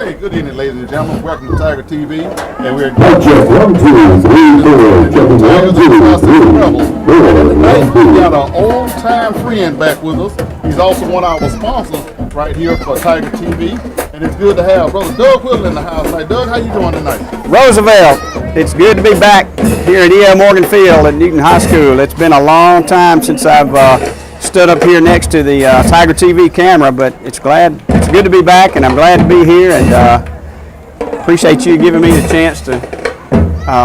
Hey, good evening, ladies and gentlemen. Welcome to Tiger TV, and we're check 1, 2, 3, 4. Checking 1, 2, 3, 4. Tonight we got an old-time friend back with us. He's also one of our sponsors right here for Tiger TV, and it's good to have Brother Doug Whittle in the house tonight. Doug, how you doing tonight? Roosevelt, it's good to be back here at E.L.Morgan Field at Newton High School. It's been a long time since I've stood up here next to the Tiger TV camera, but it's good to be back, and I'm glad to be here, and appreciate you giving me the chance to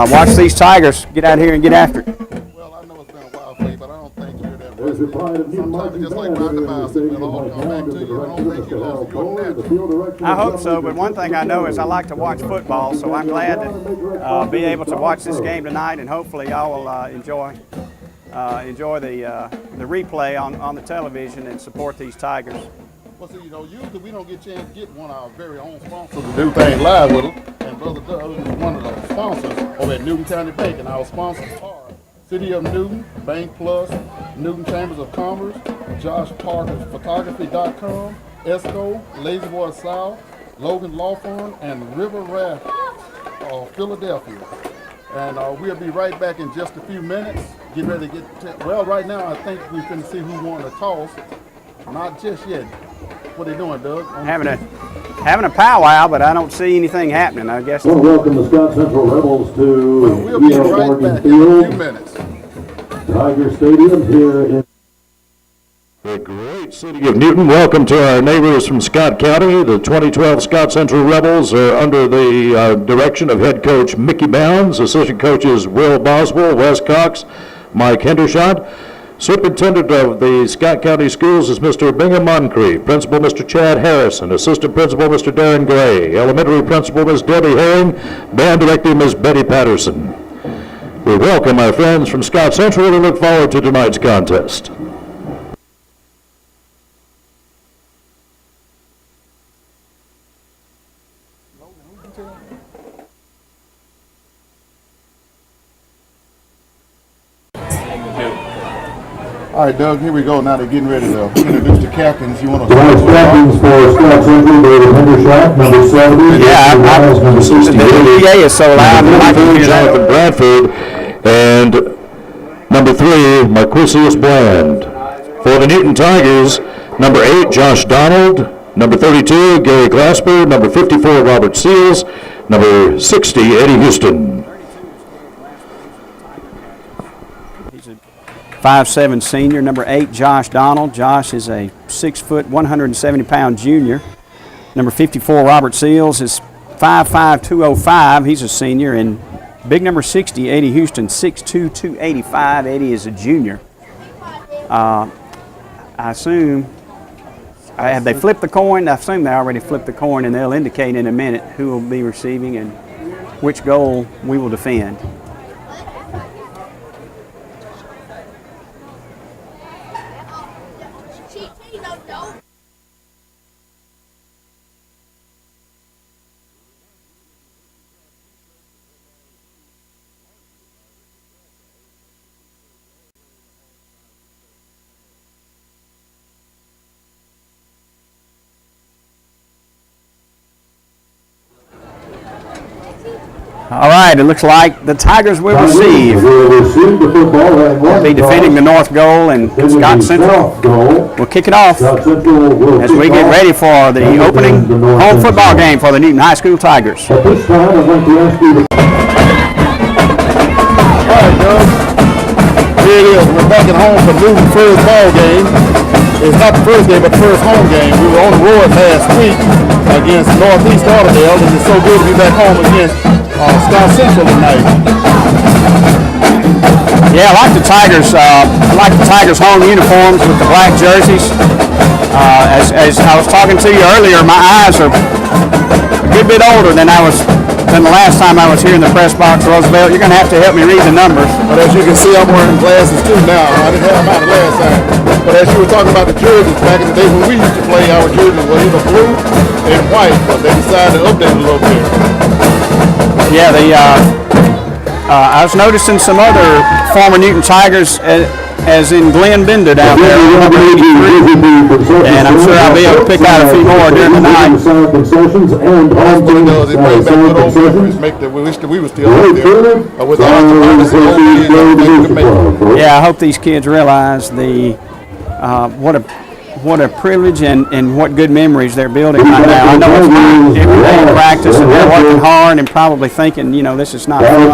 watch these Tigers get out here and get after it. Well, I know it's been a while for you, but I don't think you're that rusty. Sometimes it's just like roundabouts. It'll all come back to you. I don't think you lost your net. I hope so, but one thing I know is I like to watch football, so I'm glad to be able to watch this game tonight, and hopefully y'all will enjoy the replay on the television and support these Tigers. Well, see, usually we don't get a chance to get one of our very own sponsors to do things live with us, and Brother Doug is one of the sponsors over at Newton County Bank, and our sponsors are City of Newton, Bank Plus, Newton Chambers of Commerce, Josh Parker's Photography.com, ESCO, Lazy Boy South, Logan Law Firm, and River Raft of Philadelphia. And we'll be right back in just a few minutes. Get ready to well, right now I think we can see who won the toss. Not just yet. What are they doing, Doug? Having a powwow, but I don't see anything happening. I guess. Well, welcome the Scott Central Rebels to we'll be right back in a few minutes. Tiger Stadium here in the great city of Newton. Welcome to our neighbors from Scott County. The 2012 Scott Central Rebels are under the direction of head coach Mickey Bounds, assistant coaches Will Boswell, Wes Cox, Mike Hendershot. Superintendent of the Scott County Schools is Mr. Bingham Moncrief, Principal Mr. Chad Harrison, Assistant Principal Mr. Darren Gray, Elementary Principal Ms. Debbie Herring, Band Director Ms. Betty Patterson. We welcome our friends from Scott Central and look forward to tonight's contest. All right, Doug, here we go. Now they're getting ready to introduce the captains. You want to tonight's captains for Scott Central, David Hendershot, number 70. Yeah, number 68. The NBA is so loud. Jonathan Bradford, and number 3, Marquisius Bland. For the Newton Tigers, number 8, Josh Donald, number 32, Gary Glasper, number 54, Robert Seals, number 60, Eddie Houston. 5'7" senior, number 8, Josh Donald. Josh is a 6 foot, 170-pound junior. Number 54, Robert Seals, is 5'5", 205. He's a senior. And big number 60, Eddie Houston, 6'2", 285. Eddie is a junior. I assume, have they flipped the coin? I assume they already flipped the coin, and they'll indicate in a minute who will be receiving and which goal we will defend. All right, it looks like the Tigers will receive. They'll be defending the north goal, and Scott Central will kick it off as we get ready for the opening home football game for the Newton High School Tigers. At this time, I'd like to ask you to... All right, Doug. Here it is. We're back at home for Newton's first ball game. It's not the first game, but the first home game. We were on the road last week against Northeast Lauderdale, and it's so good to be back home against Scott Central tonight. Yeah, I like the Tigers. I like the Tigers' home uniforms with the black jerseys. As I was talking to you earlier, my eyes are a good bit older than the last time I was here in the press box, Roosevelt. You're going to have to help me read the numbers. But as you can see, I'm wearing glasses too now. I didn't have them out the last time. But as you were talking about the jerseys, back in the day when we used to play, our jerseys were either blue and white, but they decided to update it a little bit. Yeah, I was noticing some other former Newton Tigers as in Glenn Bender down there on number 83. And I'm sure I'll be able to pick out a few more during the night. Concessions and That's what it does. It brings back good old memories. Make that we wish that we were still out there. With the arthritis and all these, we could make it. Yeah, I hope these kids realize the what a privilege and what good memories they're building right now. I know it's not every day in practice, and they're working hard and probably thinking, you know, this is not fun.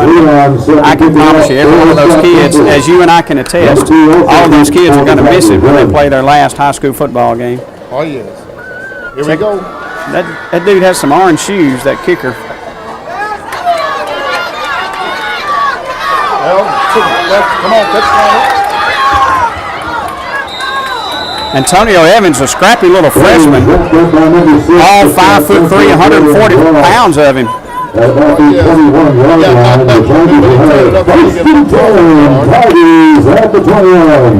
I can promise you, every one of those kids, as you and I can attest, all of those kids are going to miss it when they play their last high school football game. Oh, yes. Here we go. That dude has some orange shoes, that kicker. Well, come on, touchdown. Antonio Evans, a scrappy little freshman, all 5'3", 140 pounds of him.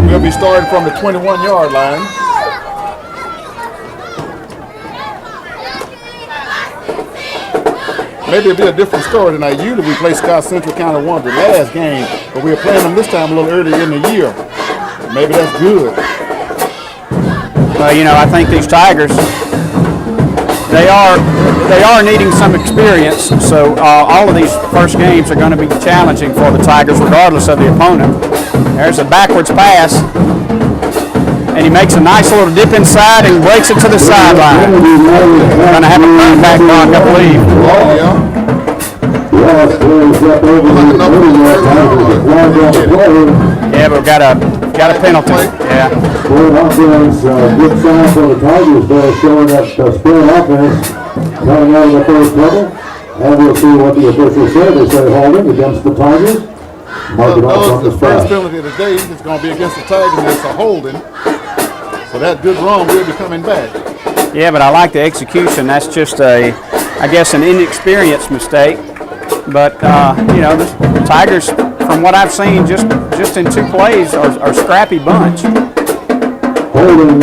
We'll be starting from the 21-yard line. Maybe it'll be a different story tonight. Usually we play Scott Central kind of won the last game, but we were playing them this time a little earlier in the year. Maybe that's good. Well, you know, I think these Tigers, they are needing some experience. So all of these first games are going to be challenging for the Tigers, regardless of the opponent. There's a backwards pass, and he makes a nice little dip inside and breaks it to the sideline. We're going to have a running back block, I believe. Oh, yeah. Yeah, but we've got a penalty. Yeah. Spread offense, good sign for the Tigers there, showing that spread offense coming out of the first level. And we'll see what the officials say. They say holding against the Tigers. Mark it off on The the first spot. penalty of the day is going to be against the Tigers, and it's a holding. So that good run will be coming back. Yeah, but I like the execution. That's just I guess an inexperienced mistake. But you know, the Tigers, from what I've seen, just in 2 plays, are a scrappy bunch. Holding in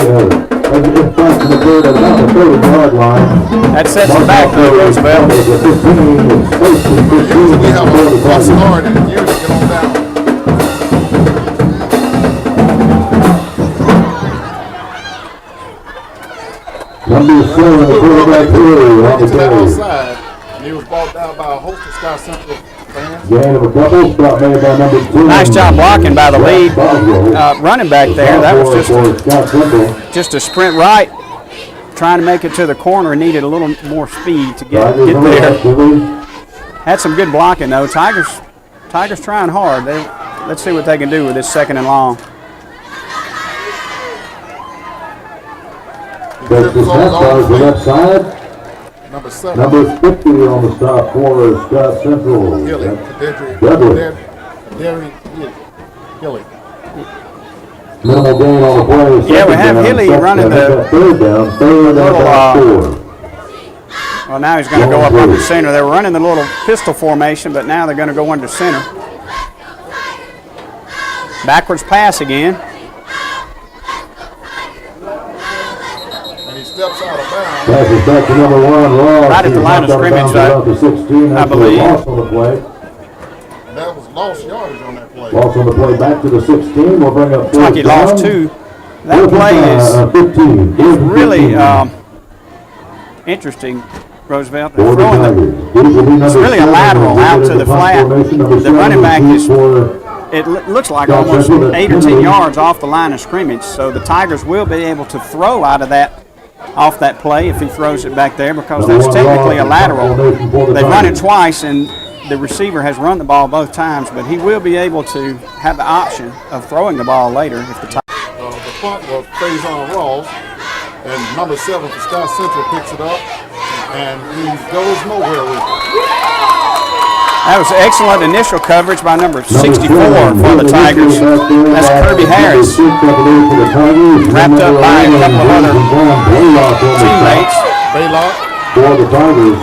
front of the bird at about the 30-yard line. That sets them back, though, Roosevelt. Usually we have a bus guard and usually get on down. Number 7, the quarterback here on the To that carry. outside, and he was brought down by a host of Scott Central fans. Gain of a couple, stop made by number 2. Nice job blocking by the lead running back there. That was just a sprint right, trying to make it to the corner and needed a little more speed to get there. Had some good blocking though. Tigers trying hard. Let's see what they can do with this 2nd and long. That's the snap cars the left side. Number 7. Number 50 on the stop for Scott Central. Hilly. Hilly. Minimal gain on the play. Yeah, we have Hilly running the third down little, 4. Well, now he's going to go up under center. They were running the little pistol formation, but now they're going to go under center. Backwards pass again. And he steps out of bounds. Passes back to number 1, Ross. Right at the line of scrimmage, I believe. Loss on the play. And that was lost yardage on that play. Loss on the play back to the 16. We'll bring up 4th Like he lost 2. That play is really interesting, Roosevelt. They're throwing it's really a lateral out to the flat. The running back is, it looks like almost 8 or 10 yards off the line of scrimmage. So the Tigers will be able to throw out of that, off that play if he throws it back there, because that's technically a lateral. They've run it twice, and the receiver has run the ball both times, but he will be able to have the option of throwing the ball later if the The punt was Faison Ross, and number 7 for Scott Central picks it up, and he goes nowhere with it. That was excellent initial coverage by number 64 for the Tigers. That's Kirby Harris. Wrapped up by a couple of other teammates. Baylock. For the Tigers.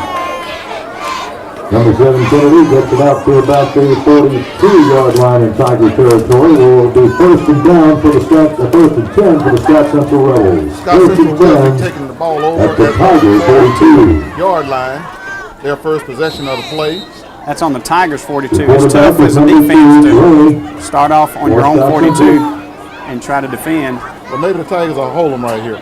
Number 7, Kennedy gets it out to about the 42-yard line in Tiger territory. Will be 1st and down for the Scott, 1st and 10 for the Scott Central Rebels. Scott Central will be taking the ball over at the Tiger 42-yard line. Their first possession of the play. That's on the Tigers 42. It's tough as a defense to start off on your own 42. and try to defend. Well, maybe the Tigers will hold them right here.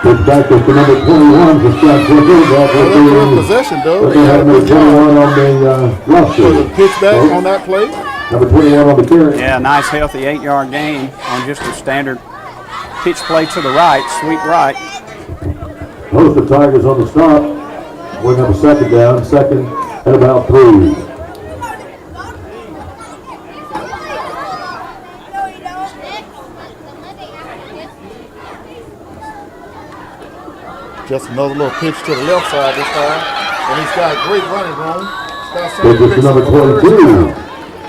Pitch back to number 21 for Scott Central. That Well, they're will in be, possession, though. they They got a have number good yard. 21 on the roster. Was it pitch back on that play? Number 21 on the carry. Yeah, nice healthy 8-yard gain on just a standard pitch play to the right, sweep right. Most of the Tigers on the stop. Bring up a second down, second at about 3. Just another little pitch to the left side this time. And he's got great running room. Scott Pitch Central is to picks number up a 22. first down.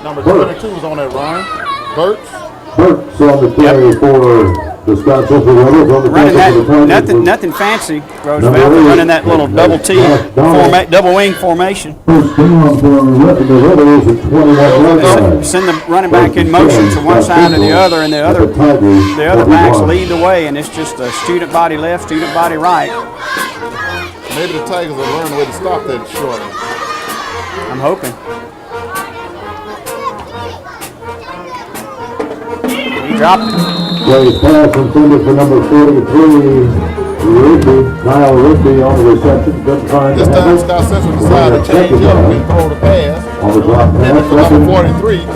Number 22 is on that run. Burks. Burks on the carry for the Scott Central Rebels on the Running tackle for the that, Tigers. nothing fancy, Roosevelt. Number They're 8. running that little double T, double wing formation. First down for the Rebels at 21 yard line. Send the running back in motion to one side or the other, and the other backs lead the way, and it's just a student body left, student body right. Maybe the Tigers will learn the way to stop that short. I'm hoping. He dropped it. Play pass intended for number 43, Rigby, Kyle Rigby on the reception. Doesn't find This the time handle. Scott Central decided to change up and throw the pass. On the drop Then pass, it's number second 43 and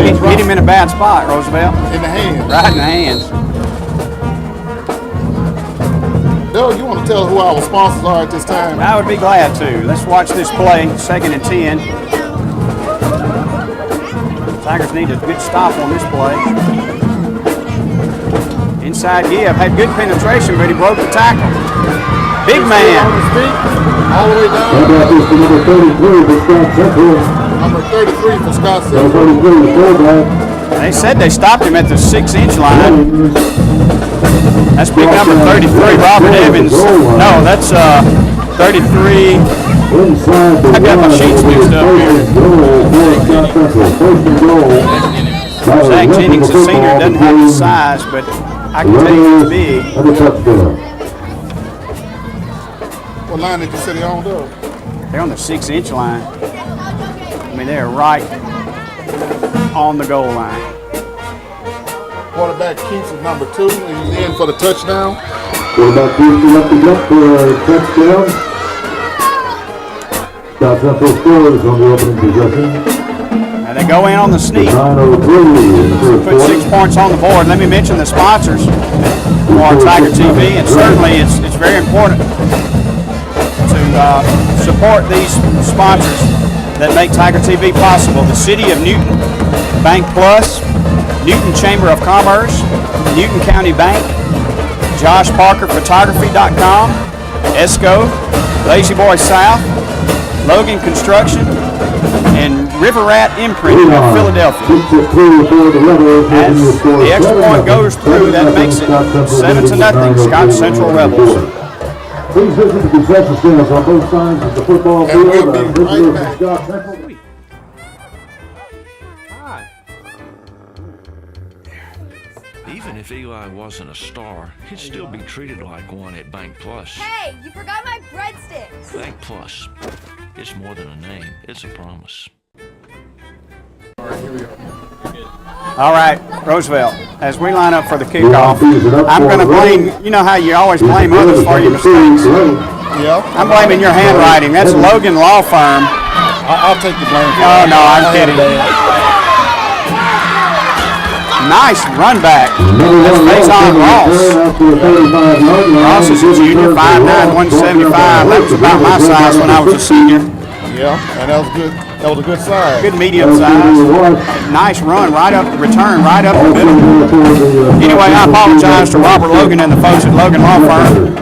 Hit 10. him in a bad spot, Roosevelt. in the hands. Right in the hands. Doug, you want to tell us who our sponsors are at this time? I would be glad to. Let's watch this play, 2nd and 10. Tigers need a good stop on this play. Inside give, had good penetration, but he broke the tackle. Big On man. his feet, all the way How down. about this to number 33 for Scott Central? Number 33 for Scott Number Central. 33, the fullback. They said they stopped him at the 6-inch line. That's big number 33, Robert Evans. No, that's 33. Inside the I got my line, sheets mixed up first here. and goal for Scott Central. First and goal. Zach Jennings, a senior, doesn't have the size, but I can tell you he's big. And a touchdown. What line did you say they on, Doug? They're on the 6-inch line. I mean, they're right on the goal line. Quarterback Keats is number 2, and he's in for the touchdown. Quarterback Houston up the gut for a touchdown. Scott Central scores on the opening possession. Now they go in on the sneak. 9:03 in the first Put 6 quarter. points on the board. Let me mention the sponsors for Tiger TV, and certainly it's very important to support these sponsors that make Tiger TV possible. The City of Newton, Bank Plus, Newton Chamber of Commerce, Newton County Bank, Josh Parker Photography.com, ESCO, Lazy Boy South, Logan Construction, and River Rat Imprinting of Philadelphia. 6-3 for the Rebels. As the extra point goes through, that makes it 7-0, Scott Central Rebels. Please visit the concession stands on both sides of the football And field. we'll be Our visitors right from back. Scott Central. Even if Eli wasn't a star, he'd still be treated like one at Bank Plus. Hey, you forgot my breadsticks. Bank Plus. It's more than a name, it's a promise. All right, Roosevelt, as we line up for the kickoff, I'm going to blame, you know how you always blame others for your mistakes. Yeah, I'm blaming your handwriting. That's Logan Law Firm. I'll take the blame for Oh, that. no, I'm I had kidding. that. Nice run back. That's Faison Ross. Ross is a junior, 5'9", 175. That was about my size when I was a senior. Yeah, and that was good. That was a good size. Good medium size. Nice run, return right up the middle. Anyway, I apologize to Robert Logan and the folks at Logan Law Firm.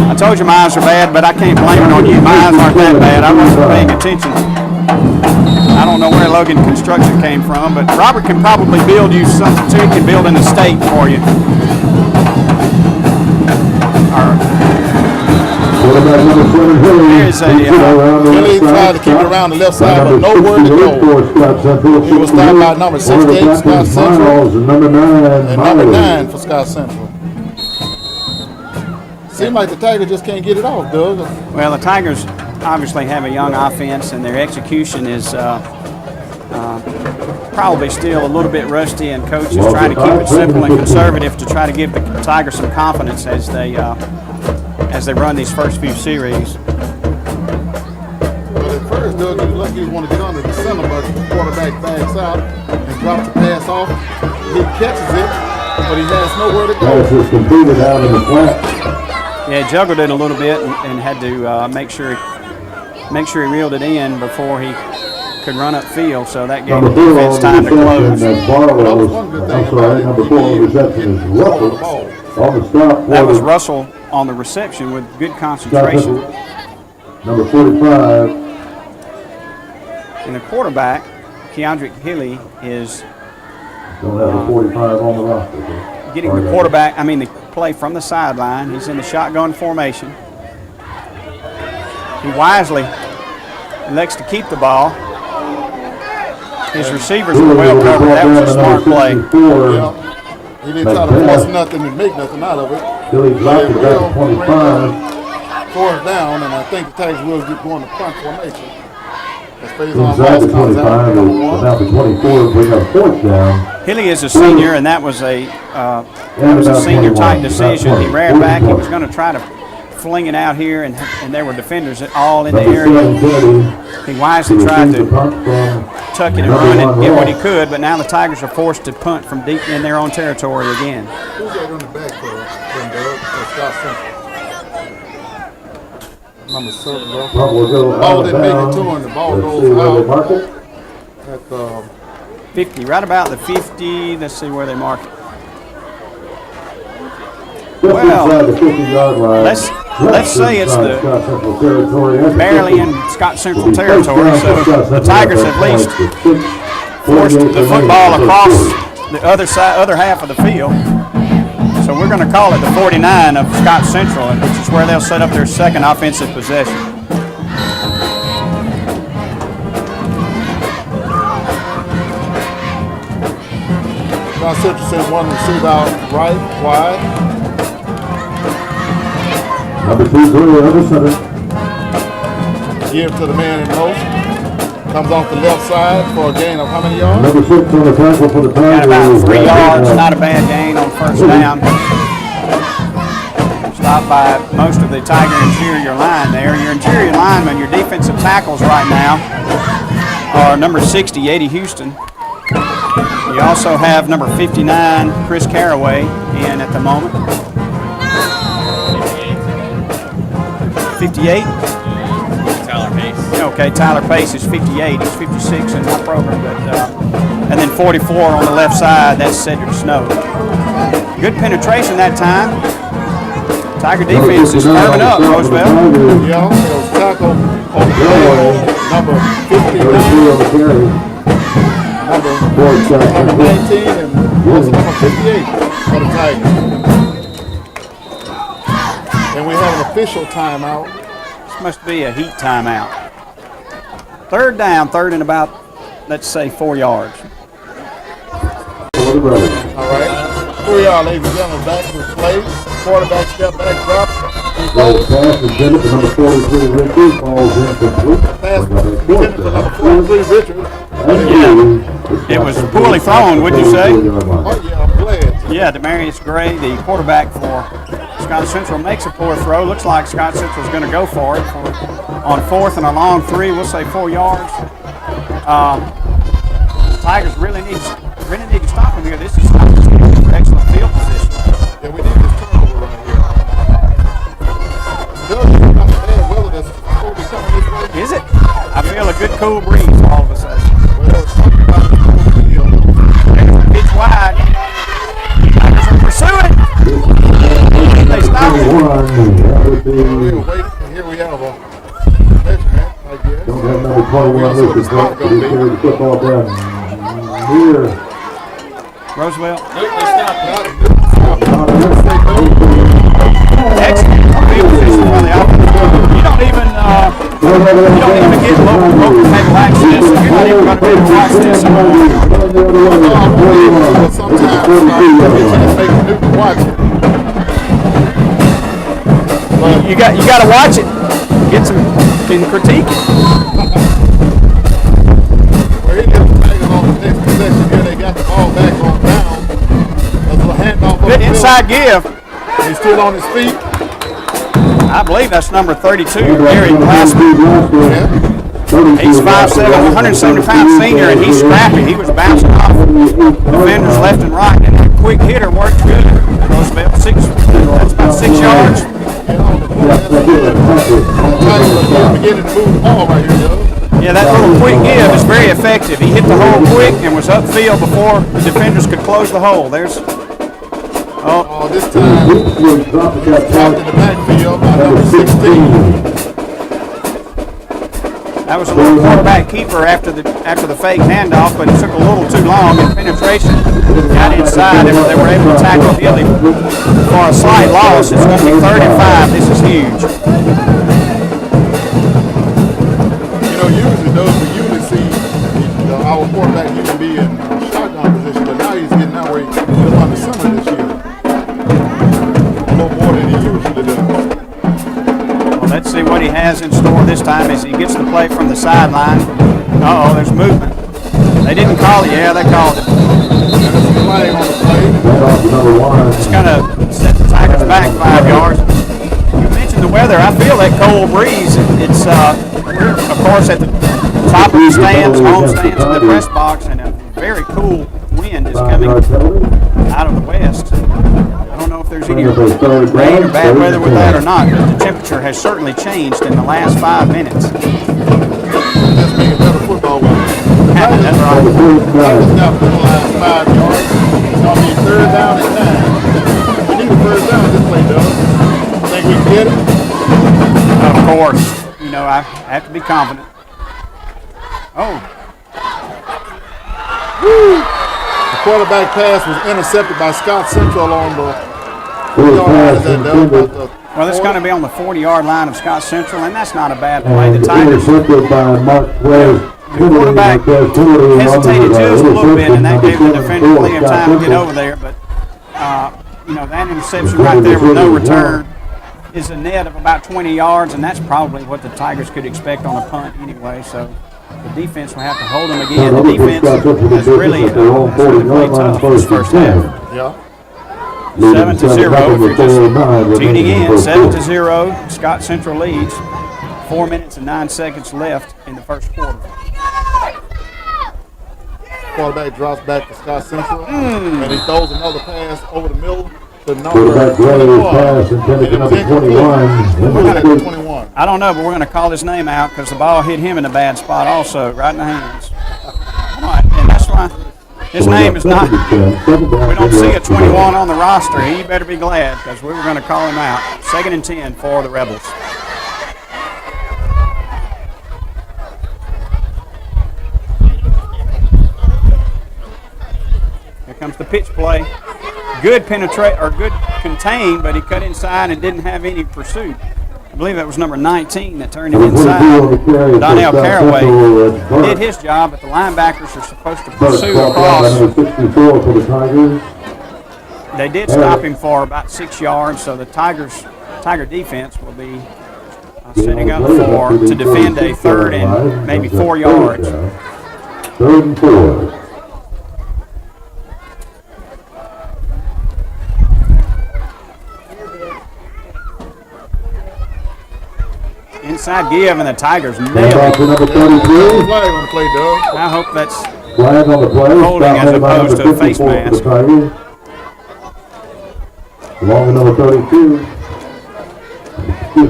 I told you my eyes are bad, but I can't blame it on you. My eyes aren't that bad. I wasn't paying attention. I don't know where Logan Construction came from, but Robert can probably build you something too. He can build an estate for you. Here's a Billy tried to keep it around the left side, but nowhere to go. He was stopped by number 68, Scott Central, and number 9, and number 9 for Scott Central. Seems like the Tigers just can't get it off, Doug. well, the Tigers obviously have a young offense, and their execution is Probably still a little bit rusty, and coach is trying to keep it simple and conservative to try to give the Tigers some confidence as they run these first few series. But at first, Doug, you lucky you want to get under the center, but the quarterback backs out and drops the pass off. He catches it, but he has nowhere to go. Pass is completed out in the flat. Yeah, he juggled it a little bit and had to make sure he reeled it in before he could run upfield, so that gave the Number 4 defense on time to reception, close. that's Barlow. I'm sorry, number 4 on reception is Russell. On the stop. That was Russell on the reception with good concentration. Number 45. And the quarterback, Keandrick Hilly, is Don't have a 45 on the roster. getting the quarterback, the play from the sideline. He's in the shotgun formation. He wisely elects to keep the ball. His receivers were well covered. That was a smart play. Yeah. He didn't try to force nothing and make nothing out of it. Billy dropped it back to 25. Fourth down, and I think the Tigers will get going to punt formation. Inside the 25, about the 24, bring up fourth down. Hilly is a senior, and that was a senior-type decision. He ran back. He was going to try to fling it out here, and there were defenders all in the area. He wisely tried to tuck it and run and get what he could, but now the Tigers are forced to punt from deep in their own territory again. Who's that on the back for them, Doug? Scott Central. Number 7, bro. Ball didn't make it to him. The ball goes out at 50, right about the 50. Let's see where they mark it. Well, the 50-yard line. Let's say it's barely in Scott Central territory, so the Tigers at least forced the football across the other half of the field. So we're going to call it the 49 of Scott Central, which is where they'll set up their second offensive possession. Scott Central sends one receiver out right, wide. Number 2, other center. Give to the man in motion. Comes off the left side for a gain of how many yards? Number 6 on the tackle for the Tigers. Got about 3 yards, not a bad gain on first down. Stopped by most of the Tiger interior line there. Your interior linemen, your defensive tackles right now are number 60, 80 Houston. You also have number 59, Chris Caraway, in at the moment. 58? Tyler Pace. Okay, Tyler Pace is 58. He's 56 in my program, but and then 44 on the left side. That's Cedric Snow. Good penetration that time. Tiger defense is firming up, Roosevelt. Yeah, it was tackle on the goal, number 59, number 19, and also number 58 for the Tigers. And we have an official timeout. This must be a heat timeout. Third down, third and about, let's say, 4 yards. All right. 3 yards, ladies and gentlemen, back to the play. Quarterback step back, drop. Pass intended for number 43, Richard. Falls incomplete. Pass intended for number 43, Richard. It was poorly thrown, would you say? Oh, yeah, I'm glad. Yeah, Demarius Gray, the quarterback for Scott Central, makes a poor throw. Looks like Scott Central's going to go for it on fourth and a long 3. We'll say 4 yards. The Tigers really need to stop him here. This is an opportunity for excellent field position. Yeah, we need this turnover right here. Doug, you're not bad weather that's supposed to be coming this way. Is it? I feel a good cool breeze all of a sudden. Well, it's something about the field. Pitch wide. Tigers will pursue it. They stop it. We'll wait, and here we have a measurement, I guess. Don't have number 21 listed, but he carried the football down here. Roosevelt. Nope, they stopped. Excellent field position for the offense. You don't even get local cable access. You're not even going to be able to watch this. You got to watch it. Get some, can critique it. Good inside give. He's still on his feet. I believe that's number 32, Gary Glassman. Yeah. He's 5'7", 170-pound senior, and he's scrappy. He was bouncing off defenders left and right, and that quick hitter worked good. Roosevelt, that's about 6 yards. Beginning to move the ball right here, though. Yeah, that little quick give is very effective. He hit the hole quick and was upfield before the defenders could close the hole. There's This time, dropped in the backfield by number 16. That was a little quarterback keeper after the fake handoff, but it took a little too long, and penetration got inside, and they were able to tackle Billy for a slight loss. It's going to be 3rd and 5. This is huge. Usually those we usually see our quarterback usually be in shotgun position, but now he's getting out where he's on the center this year. A little more than he usually does. Well, let's see what he has in store this time as he gets the play from the sideline. Uh-oh, there's movement. They didn't call it. Yeah, they called it. There's a flag on the play. It's going to set the Tigers back 5 yards. You mentioned the weather. I feel that cold breeze. It's we're, of course, at the top of the stands, home stands in the press box, and a very cool wind is coming out of the west. I don't know if there's any rain or bad weather with that or not, but the temperature has certainly changed in the last 5 minutes. That's making better football with it. That's right. Tigers got for the last 5 yards. It's going to be 3rd down and 9. We need a 1st down this play, though. Think we can get it? Of course. You know, I have to be confident. Oh. Woo. The quarterback pass was intercepted by Scott Central on the 4-yard line. Well, it's going to be on the 40-yard line of Scott Central, and that's not a bad play. The Tigers, the quarterback hesitated just a little bit, and that gave the defender plenty of time to get over there. But, that interception right there with no return is a net of about 20 yards, and that's probably what the Tigers could expect on a punt anyway. So the defense will have to hold them again. The defense has really played tough this first half. Yeah. 7-0 if you're just tuning in. 7-0. Scott Central leads. 4 minutes and 9 seconds left in the first quarter. Quarterback drops back to Scott Central, and he throws another pass over the middle to number 21. I don't know, but we're going to call his name out because the ball hit him in a bad spot also, right in the hands. All right, and that's why his name is not, we don't see a 21 on the roster. He better be glad because we were going to call him out. 2nd and 10 for the Rebels. Here comes the pitch play. Good penetrate or good contain, but he cut inside and didn't have any pursuit. I believe that was number 19 that turned him inside. Donnell Caraway did his job, but the linebackers are supposed to pursue across. They did stop him for about 6 yards, so the Tiger defense will be setting up to defend a 3rd and maybe 4 yards. 3rd and 4. Inside give, and the Tigers nailed it. Flag on the play, Doug. I hope that's flag on the play. holding as opposed to a face mask. Along with number 32. Do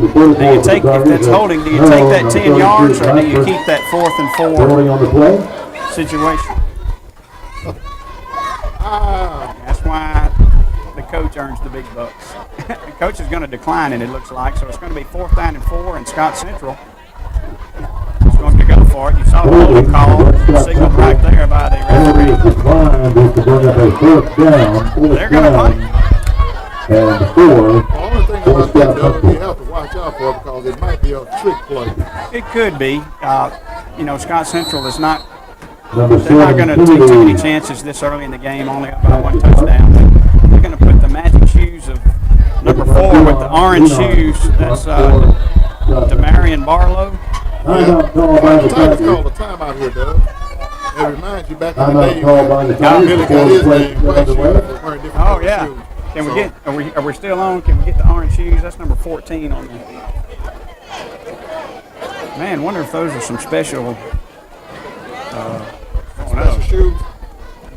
you take, if that's holding, do you take that 10 yards or do you keep that 4th and 4 on the play situation? That's why the coach earns the big bucks. The coach is going to decline it, it looks like, so it's going to be 4th down and 4, and Scott Central is going to go for it. You saw the holding call signaled right there by the referee. They're going to punt. And 4. The only thing about that, Doug, we have to watch out for because it might be a trick play. It could be. Scott Central is not. They're not going to take too many chances this early in the game, only up by 1 touchdown. They're going to put the magic shoes of number 4 with the orange shoes. That's Demarion Barlow. The Tigers called a timeout here, Doug. It reminds you back in the day when Billy got his name, white shoes, wearing different shoes. Can we get? Are we still on? Can we get the orange shoes? That's number 14 on there. Man, wonder if those are some special. Special shoes.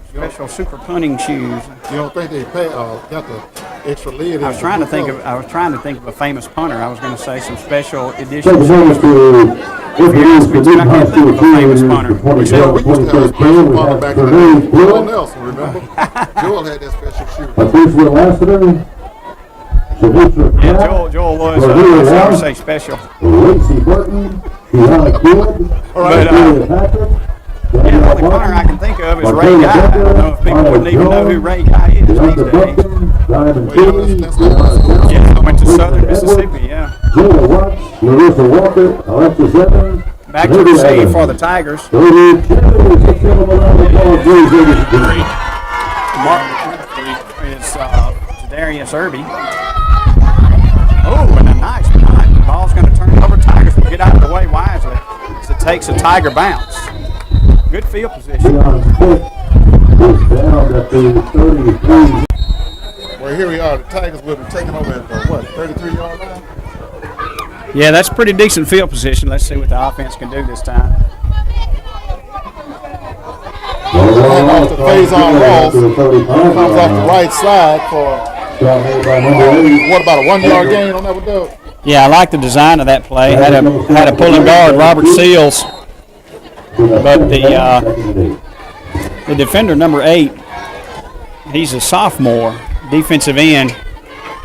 Special super punting shoes. You don't think they got the extra lid? I was trying to think of a famous punter. I was going to say some special edition Take a shoes. moment to introduce the new high school famous cheerleaders punter. for We used to have a 2023 special We punter have back in the Tremaine day. Joel Floyd, Nelson, remember? Joel had that special shoe. official ambassador, Shavitra Yeah, Pratt, Joel was. I Maria was going to Ross, say special. Lacey Burton, Tiana Kidd, But, Julia Patrick, Yeah, the only punter I can think of is Ray Guy. I don't know if people wouldn't even know who Ray Guy is these Deonta days. Buckton, Diamond Well, Key, that's all. Yeah, I went to Southern Mississippi. Yeah, Julia Watts, Larissa Walker, Alexis Evans, back to Lady the sea Evans. for the Tigers. Lady cheerleaders, let's give them a round of applause, please, ladies and gentlemen. It's Jadarius Irby. Oh, and a nice punt. The ball's going to turn it over. Tigers will get out of the way wisely as it takes a Tiger bounce. Good field position. Deion Smith is down at the 33. Well, here we are. The Tigers will be taking over at the, 33-yard line? Yeah, that's pretty decent field position. Let's see what the offense can do this time. And off the phase on Ross. Comes off the right side for, what, about a 1-yard gain on that one, Doug? Yeah, I like the design of that play. Had a pulling guard, Robert Seals, but the defender, number 8, he's a sophomore, defensive end,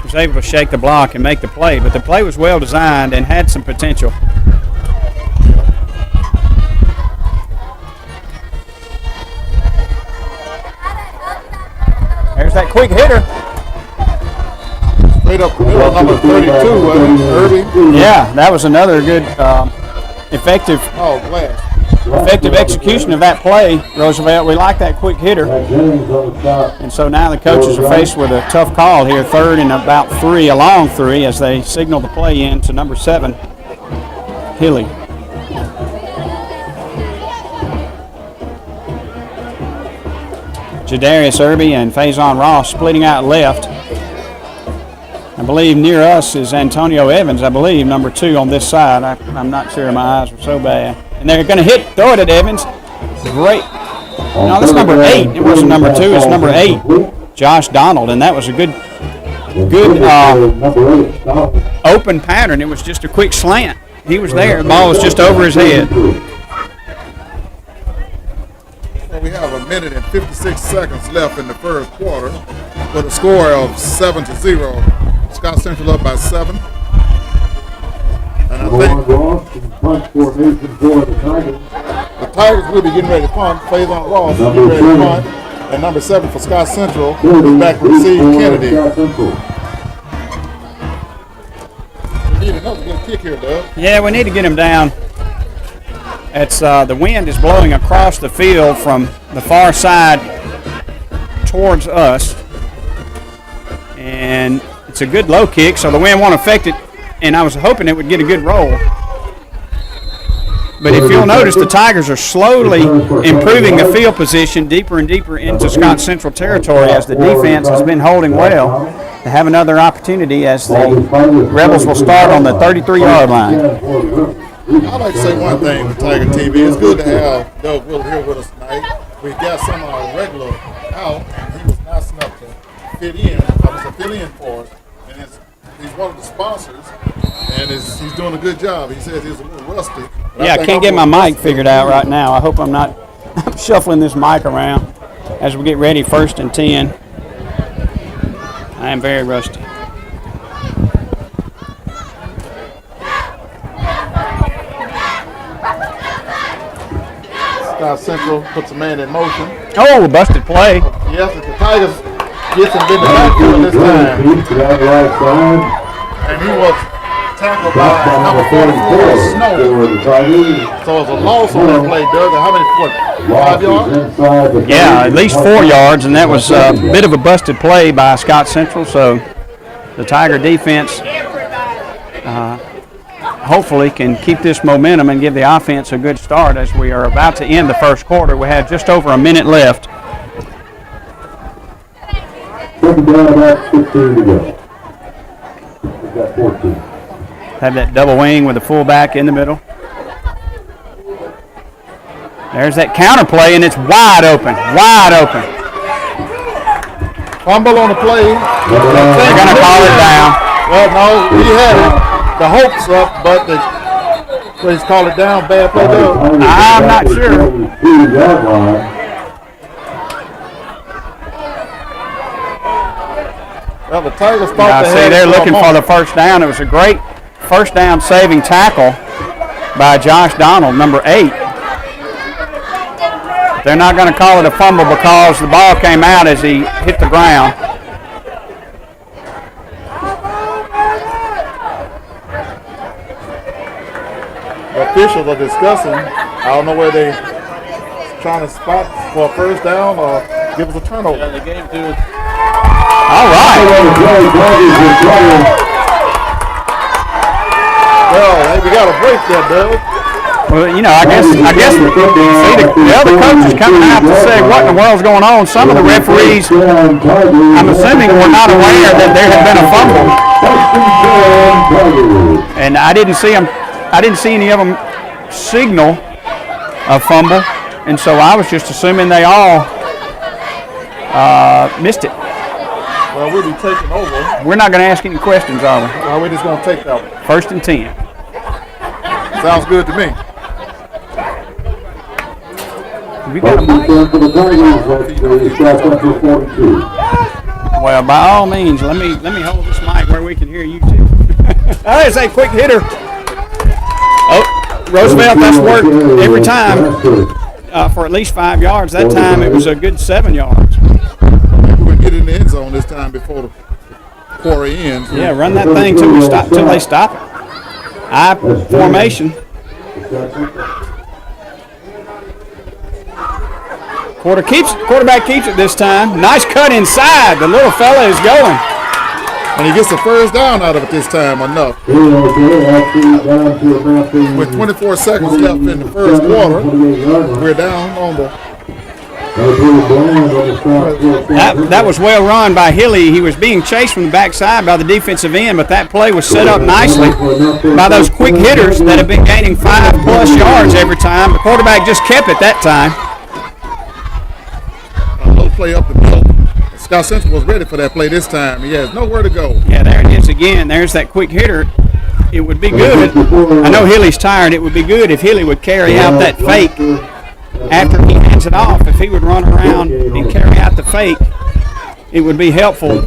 was able to shake the block and make the play. But the play was well designed and had some potential. There's that quick hitter. Straight up the middle, number 32, wasn't it? Irby? Yeah, that was another good effective Oh, Glass. execution of that play, Roosevelt. We like that quick hitter. And so now the coaches are faced with a tough call here, 3rd and about 3, a long 3, as they signal the play in to number 7, Hilly. Jadarius Irby and Faison Ross splitting out left. I believe near us is Antonio Evans, I believe, number 2 on this side. I'm not sure, my eyes were so bad. And they're going to throw it at Evans. Great. No, that's number 8. It wasn't number 2, it's number 8, Josh Donald. And that was a good open pattern. It was just a quick slant. He was there. The ball was just over his head. Well, we have a minute and 56 seconds left in the first quarter with a score of 7-0. Scott Central up by 7. And I think the Tigers will be getting ready to punt. Faison Ross will be ready to punt. And number 7 for Scott Central is back to receive Kennedy. We need another good kick here, Doug. Yeah, we need to get him down. It's the wind is blowing across the field from the far side towards us, and it's a good low kick, so the wind won't affect it. And I was hoping it would get a good roll. But if you'll notice, the Tigers are slowly improving the field position deeper and deeper into Scott Central territory as the defense has been holding well to have another opportunity as the Rebels will start on the 33-yard line. I'd like to say one thing with Tiger TV. It's good to have Doug Willard here with us tonight. We got some of our regular out, and he was nice enough to fit in. Fill in for us, and he's one of the sponsors, and he's doing a good job. He says he's a little rusty. Yeah, I can't get my mic figured out right now. I hope I'm not shuffling this mic around as we get ready, 1st and 10. I am very rusty. Scott Central puts a man in motion. Oh, busted play. Yes, the Tigers gets him in the backfield this time. And he was tackled by number 44, Snow. So it's a loss on that play, Doug. How many, 5 yards? Yeah, at least 4 yards, and that was a bit of a busted play by Scott Central. So the Tiger defense hopefully can keep this momentum and give the offense a good start as we are about to end the first quarter. We have just over a minute left. Second down, about 15 to go. We've got 14. Have that double wing with the fullback in the middle. There's that counter play, and it's wide open, wide open. Fumble on the play. They're going to call it down. Well, no, he had it. The hopes up, but the please call it down. Bad play though. I'm not sure. Well, the Tigers thought I see they're looking for the first down. It was a great first down saving tackle by Josh Donald, number 8. They're not going to call it a fumble because the ball came out as he hit the ground. The officials are discussing. I don't know where they trying to spot for a first down or give us a turnover. Yeah, the game too. All right. Well, hey, we got a break there, Doug. Well, you know, I guess see, the other coaches coming out to say what in the world's going on. Some of the referees, I'm assuming, were not aware that there had been a fumble. And I didn't see them. I didn't see any of them signal a fumble, and so I was just assuming they all missed it. Well, we'll be taking over. We're not going to ask any questions, are we? We're just going to take that one. 1st and 10. Sounds good to me. We got a mic? Well, by all means, let me hold this mic where we can hear you too. There's a quick hitter. Oh, Roosevelt, that's worked every time for at least 5 yards. That time it was a good 7 yards. We would get in the end zone this time before the quarter ends. Yeah, run that thing till they stop it. I formation. Quarterback keeps it this time. Nice cut inside. The little fella is going. And he gets the first down out of it this time enough. With 24 seconds left in the first quarter, we're down on the... That was well run by Hilly. He was being chased from the backside by the defensive end, but that play was set up nicely by those quick hitters that have been gaining 5+ yards every time. The quarterback just kept it that time. A little play up the middle. Scott Central was ready for that play this time. He has nowhere to go. Yeah, there it is again. There's that quick hitter. It would be good. I know Hilly's tired. It would be good if Hilly would carry out that fake after he hands it off. If he would run around and carry out the fake, it would be helpful.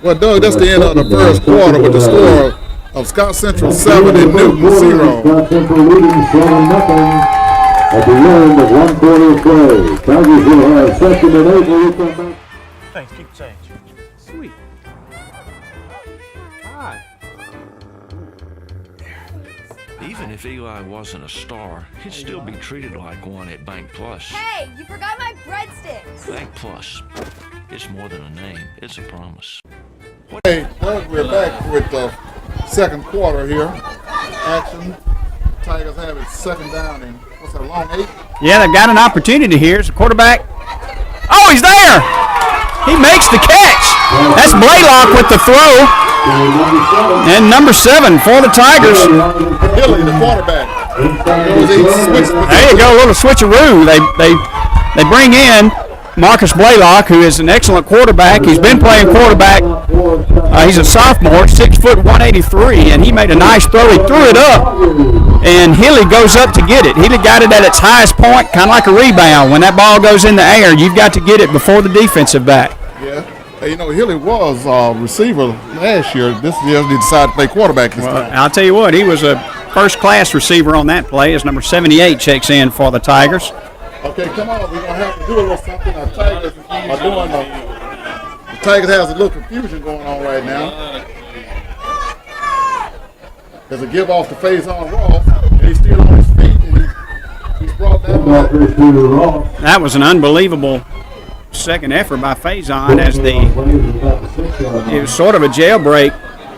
Well, Doug, that's the end of the first quarter with the score of Scott Central 7 and Newton 0. Scott Central leading 7-0 at the end of 1 quarter of play. Tigers will have 2nd and 8 when we come back. Thanks, keep the change. Sweet. Hi. Even if Eli wasn't a star, he'd still be treated like one at Bank Plus. Hey, you forgot my breadsticks. Bank Plus. It's more than a name, it's a promise. Hey, Doug, we're back with the second quarter here. Action. Tigers have it 2nd down and what's that, long 8? Yeah, they've got an opportunity here. As a quarterback. Oh, he's there! He makes the catch. That's Blaylock with the throw. And number 7 for the Tigers. Hilly, the quarterback. There you go, a little switcheroo. They bring in Marcus Blaylock, who is an excellent quarterback. He's been playing quarterback. He's a sophomore, 6 foot 183, and he made a nice throw. He threw it up, and Hilly goes up to get it. Hilly got it at its highest point, kind of like a rebound. When that ball goes in the air, you've got to get it before the defensive back. Yeah. Hey, you know, Hilly was a receiver last year. This year he decided to play quarterback this time. I'll tell you what, he was a first-class receiver on that play as number 78 checks in for the Tigers. Okay, come on. We're going to have to do a little something. Our Tigers are doing the Tigers has a little confusion going on right now. There's a give off to Faison Ross, and he's still on his feet, and he's brought down. That was an unbelievable second effort by Faison as it was sort of a jailbreak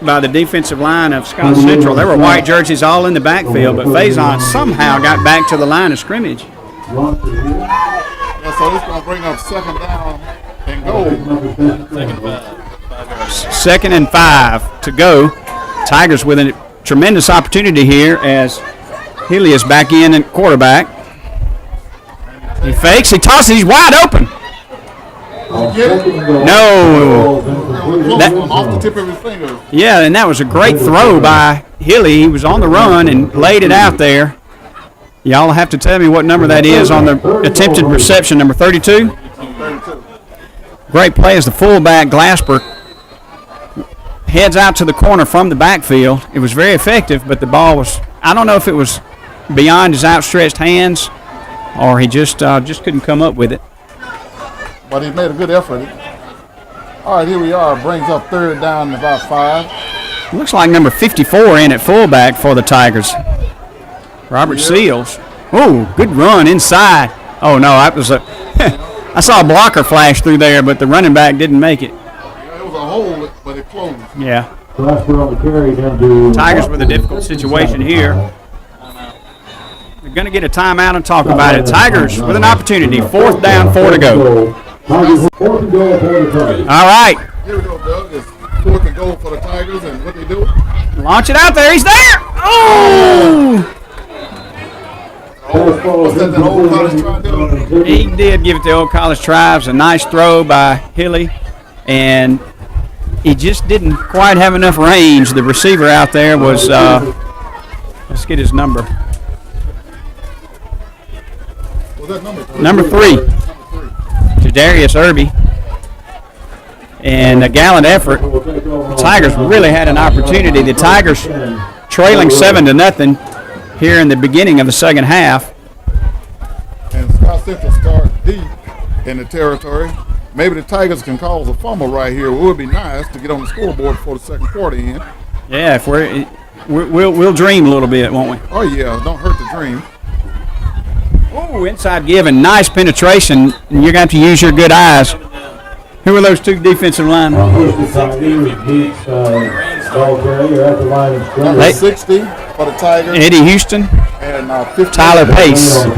by the defensive line of Scott Central. There were white jerseys all in the backfield, but Faison somehow got back to the line of scrimmage. Yeah, so this is going to bring up 2nd down And goal. 2nd and 5 to go. Tigers with a tremendous opportunity here as Healy is back in at quarterback. He fakes, he tosses, he's wide open. No. Off the tip of his finger. Yeah, and that was a great throw by Healy. He was on the run and laid it out there. Y'all have to tell me what number that is on the attempted reception, number 32? 32. Great play as the fullback, Glasper, heads out to the corner from the backfield. It was very effective, but the ball was, I don't know if it was beyond his outstretched hands or he just couldn't come up with it. But he made a good effort. All right, here we are. Brings up 3rd down and about 5. Looks like number 54 in at fullback for the Tigers. Robert Seals. Oh, good run inside. Oh, no, that was a I saw a blocker flash through there, but the running back didn't make it. Yeah, it was a hole, but it closed. Yeah. Tigers Tigers with a difficult situation here. They're going to get a timeout and talk about it. Tigers with an opportunity. 4th down, 4 to go. Tigers 4th and goal for the Tigers. All right. Here we go, Doug. It's 4th and goal for the Tigers, and what they do? Launch it out there. He's there. Oh! What's that old college try to do? He did give it to Old College Tribes. A nice throw by Healy, and he just didn't quite have enough range. The receiver out there was, let's get his number. Was that number 3? Number 3, Jadarius Irby. And a gallant effort. The Tigers really had an opportunity. The Tigers trailing 7-0 here in the beginning of the second half. And Scott Central starts deep in the territory. Maybe the Tigers can cause a fumble right here. It would be nice to get on the scoreboard before the second quarter ends. Yeah, if we'll dream a little bit, won't we? Oh yeah, don't hurt the dream. Oh, inside give and nice penetration. And you're going to have to use your good eyes. Who are those 2 defensive linemen? Number 60 for the Tigers. Eddie Houston, And 50. Tyler Pace. And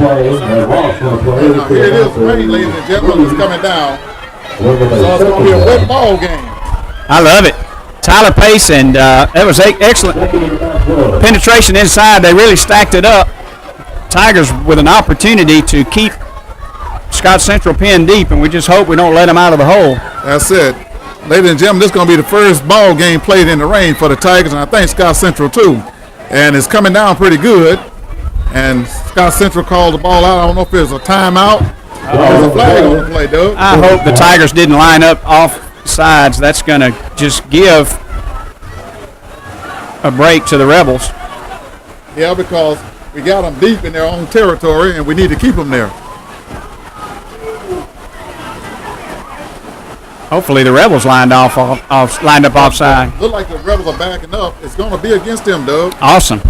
here it is, rain, ladies and gentlemen, it's coming down. So it's going to be a wet ball game. I love it. Tyler Pace, and that was excellent penetration inside. They really stacked it up. Tigers with an opportunity to keep Scott Central pinned deep, and we just hope we don't let them out of the hole. That's it. Ladies and gentlemen, this is going to be the first ball game played in the rain for the Tigers, and I think Scott Central too. And it's coming down pretty good. And Scott Central called the ball out. I don't know if there's a timeout. There's a flag on the play, Doug. I hope the Tigers didn't line up off sides. That's going to just give a break to the Rebels. Yeah, because we got them deep in their own territory, and we need to keep them there. Hopefully the Rebels lined up offside. Look like the Rebels are backing up. It's going to be against them, Doug. Awesome.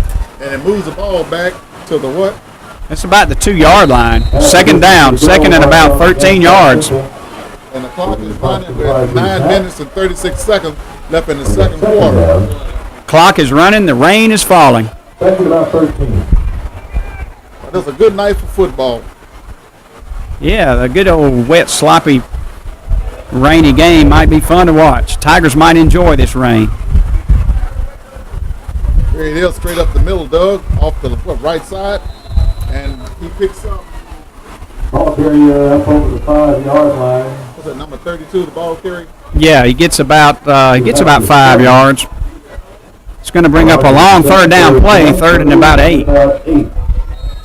And it moves the ball back to the what? That's about the 2-yard line. 2nd down, 2nd and about 13 yards. And the clock is running with 9 minutes and 36 seconds left in the second quarter. Clock is running. The rain is falling. Second about 13. But it's a good night for football. Yeah, a good old wet, sloppy, rainy game might be fun to watch. Tigers might enjoy this rain. Here it is, straight up the middle, Doug, off the right side. And he picks up. Ball carry up over the 5-yard line. What's that, number 32, the ball carry? Yeah, he gets about 5 yards. It's going to bring up a long 3rd down play, 3rd and about 8.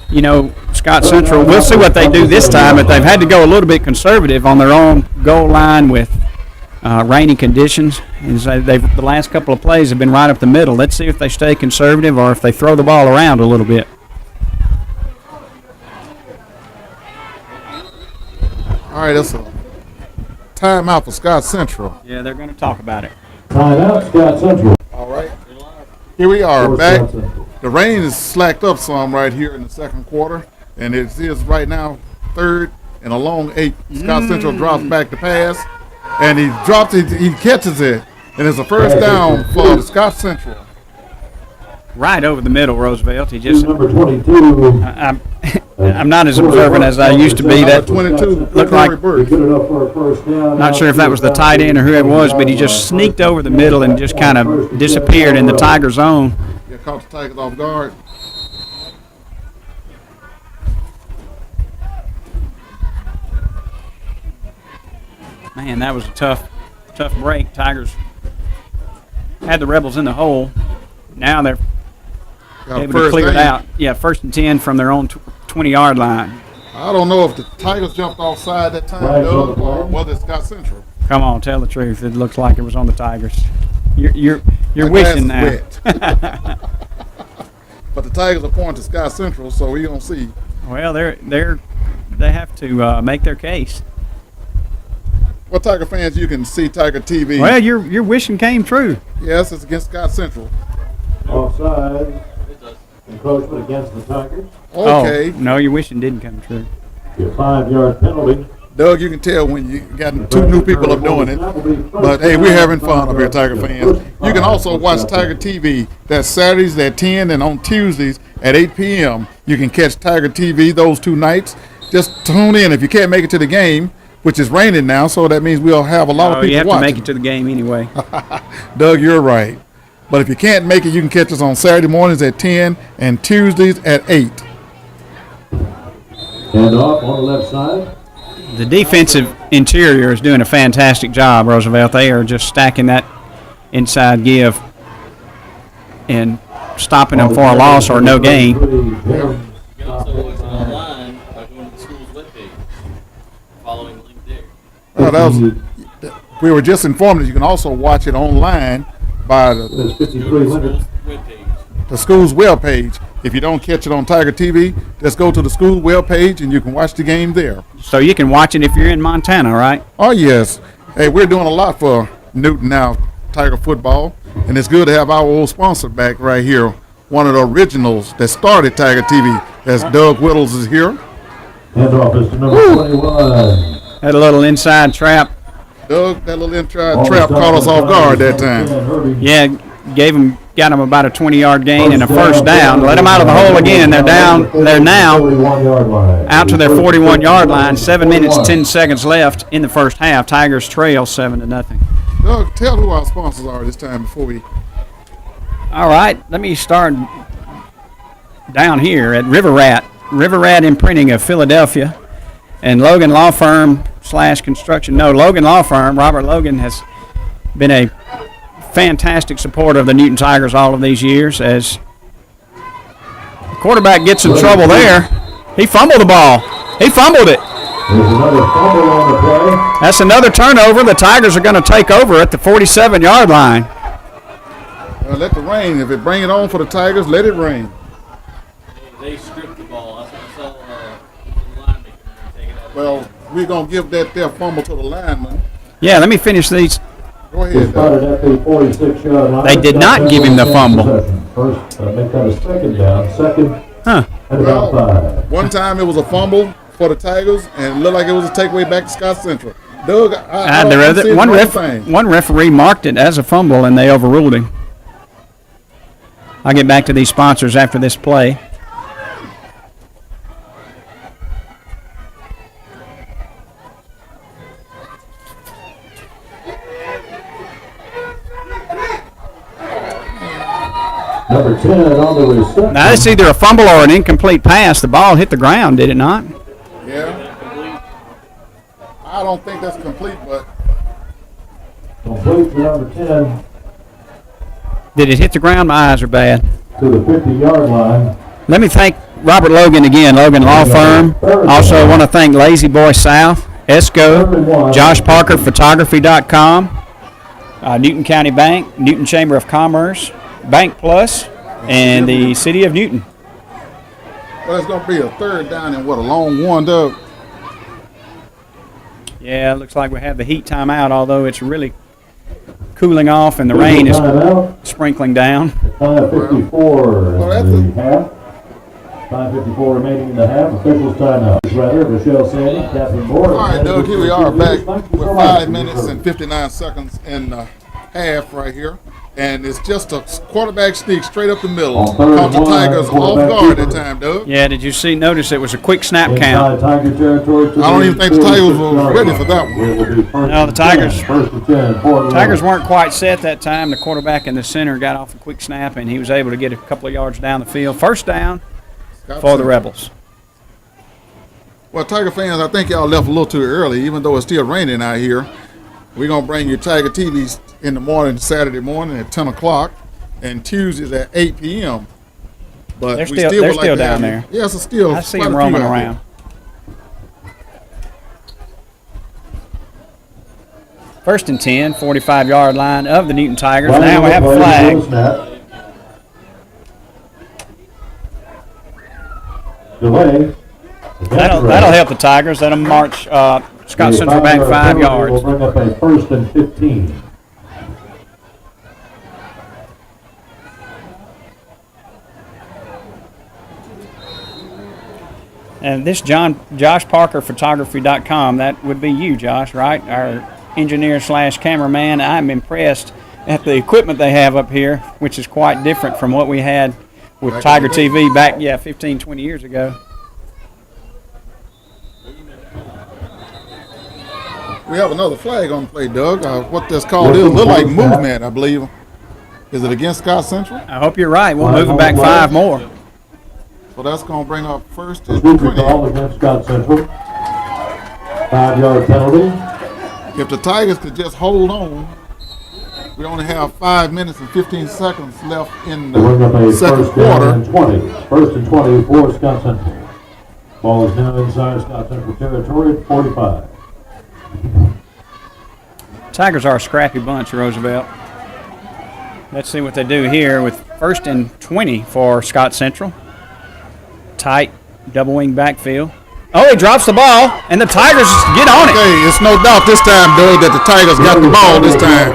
You know, Scott Central, we'll see what they do this time, but they've had to go a little bit conservative on their own goal line with rainy conditions. And so the last couple of plays have been right up the middle. Let's see if they stay conservative or if they throw the ball around a little bit. All right, that's a timeout for Scott Central. Yeah, they're going to talk about it. Timeout, Scott Central. All right. Here we are back. The rain is slacked up some right here in the second quarter, and it is right now 3rd and a long 8. Scott Central drops back to pass, and he drops it, he catches it, and it's a first down for Scott Central. Right over the middle, Roosevelt. He just Number 22. I'm not as observant as I used to be. Number That 22, looked like, Corey Burke. Good enough for a first down. not sure if that was the tight end or who it was, but he just sneaked over the middle and just kind of disappeared in the Tiger zone. Yeah, caught the Tigers off guard. Man, that was a tough break. Tigers had the Rebels in the hole. Now they're Got a able to first clear it down. out. Yeah, 1st and 10 from their own 20-yard line. I don't know if the Tigers jumped offside that time, Right, so Doug, the or flag. whether it's Scott Central. Come on, tell the truth. It looks like it was on the Tigers. You're My wishing now. glass is wet. But the Tigers are pointing to Scott Central, so we don't see. Well, they have to make their case. Well, Tiger fans, you can see Tiger TV. Well, your wishing came true. Yes, it's against Scott Central. Offside. Encroachment against the Tigers. Okay. Oh, no, your wishing didn't come true. Your 5-yard penalty. Doug, you can tell when you got two new people up doing it. But hey, we're having fun up here, Tiger fans. You can also watch Tiger TV. That's Saturdays at 10 and on Tuesdays at 8 p.m. You can catch Tiger TV those 2 nights. Just tune in if you can't make it to the game, which is raining now, so that means we'll have a lot of Oh, people you have watching. to make it to the game anyway. Doug, you're right. But if you can't make it, you can catch us on Saturday mornings at 10 and Tuesdays at 8. Hand off on the left side. The defensive interior is doing a fantastic job, Roosevelt. They are just stacking that inside give and stopping them for a loss or no gain. You can also watch it online by going to the school's webpage, following the link there. We were just informed that you can also watch it online by That's Go to the 5,300. school's webpage. the school's webpage. If you don't catch it on Tiger TV, just go to the school webpage and you can watch the game there. So you can watch it if you're in Montana, right? Oh, yes. Hey, we're doing a lot for Newton now, Tiger football, and it's good to have our old sponsor back right here, one of the originals that started Tiger TV. That's Doug Whittles is here. Hand off is to number 21. Had a little inside trap. Doug, that little inside trap caught us off guard that time. Yeah, got them about a 20-yard gain and a first down. Let them out of the hole again. They're now 41-yard line. out to their 41-yard line. 7 minutes, 10 seconds left in the first half. Tigers trail 7-0. Doug, tell who our sponsors are this time before we. All right, let me start down here at River Rat Imprinting of Philadelphia, and Logan Law Firm / Construction. No, Logan Law Firm. Robert Logan has been a fantastic supporter of the Newton Tigers all of these years. As the quarterback gets in trouble there, he fumbled the ball. He fumbled it. There's another fumble on the play. That's another turnover. The Tigers are going to take over at the 47-yard line. Let the rain. If it bring it on for the Tigers, let it rain. They stripped the ball. That's what I saw the lineman take it out. Well, we're going to give that there fumble to the lineman. Yeah, let me finish these. Go He ahead, Doug. started at the 46-yard line. They did not give him the fumble. First, make that a second down. Second Huh. and about 5. One time it was a fumble for the Tigers, and it looked like it was a takeaway back to Scott Central. Doug, I don't see One referee marked it as a fumble, and they overruled him. I'll get back to these sponsors after this play. Number 10 on the reception. Now, it's either a fumble or an incomplete pass. The ball hit the ground, did it not? Yeah. I don't think that's complete, but Complete to number 10 Did it hit the ground? My eyes are bad. to the 50-yard line. Let me thank Robert Logan again, Logan Law Firm. Also want to thank Lazy Boy South, ESCO, Josh Parker Photography.com, Newton County Bank, Newton Chamber of Commerce, Bank Plus, and the City of Newton. well, it's going to be a third down and what, a long one, Doug? Yeah, it looks like we have the heat timeout, although it's really cooling off and the rain is Timeout. sprinkling down. 5:54 Well, that's in the half. 5:54 remaining in the half. Officials timeout. Rather, Michelle Sandy, Captain Moore. All right, Doug, here we are back Thank you with so much. 5 minutes and 59 seconds in the half right here. and it's just a quarterback sneak straight up the middle. On third Caught the and one, Tigers off quarterback guard that keeper. time, Doug. Yeah, did you notice it was a quick snap count? Inside Tiger territory to I don't the even think the Tigers were 46-yard ready line. for that one. It will be first No, the and Tigers- 10, first and 10, Fort Tigers Leonard. weren't quite set that time. The quarterback in the center got off a quick snap, and he was able to get a couple of yards down the field. First down for the Rebels. Well, Tiger fans, I think y'all left a little too early, even though it's still raining out here. We're going to bring you Tiger TVs in the morning, Saturday morning at 10 o'clock, and Tuesdays at 8 p.m. But They're we still- still they're would like still to have down you. there. Yes, it's still. I see quite them a few roaming out there. around. First and 10, 45-yard line of the Newton Tigers. Now we have a flag. Delay. That'll help the Tigers. That'll march Scott Central back 5 yards. Will bring up a first and 15. And this Josh Parker Photography.com, that would be you, Josh, right? Our engineer / cameraman. I'm impressed at the equipment they have up here, which is quite different from what we had with Back Tiger in the day. TV back, 15, 20 years ago. We have another flag on the play, Doug. What that's called is a little like movement, I believe. Is it against Scott Central? I hope you're right. We'll move them back 5 more. So that's going to bring up first The and sweeper 20. call against Scott Central. 5-yard penalty. If the Tigers could just hold on, we only have 5 minutes and 15 seconds left in Bring up a the second first down quarter. and 20. First and 20 for Scott Central. Ball is now inside Scott Central territory at 45. Tigers are a scrappy bunch, Roosevelt. Let's see what they do here with first and 20 for Scott Central. Tight double wing backfield. Oh, he drops the ball, and the Tigers get on it. Okay, it's no doubt this time, Doug, that the Tigers got the ball this time.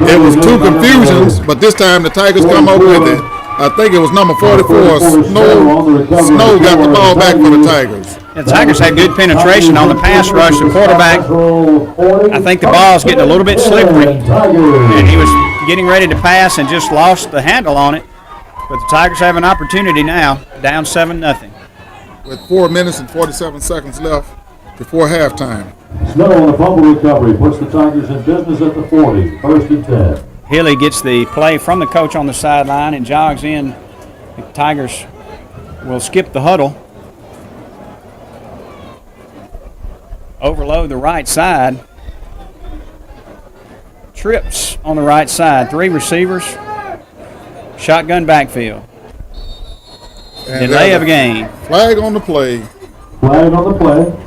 It was 2 confusions, but this time the Tigers come up with it. I think it was number 44, Snow got the ball back for the Tigers. The Tigers had good penetration on the pass rush. The quarterback, I think the ball's getting a little bit slippery, and he was getting ready to pass and just lost the handle on it. But the Tigers have an opportunity now, down 7-0. With 4 minutes and 47 seconds left before halftime. Snow on the fumble recovery puts the Tigers in business at the 40. First and 10. Hilly gets the play from the coach on the sideline and jogs in. The Tigers will skip the huddle. Overload the right side. Trips on the right side. 3 receivers. Shotgun backfield. And Delay there's of a game. Flag on the play. Flag on the play.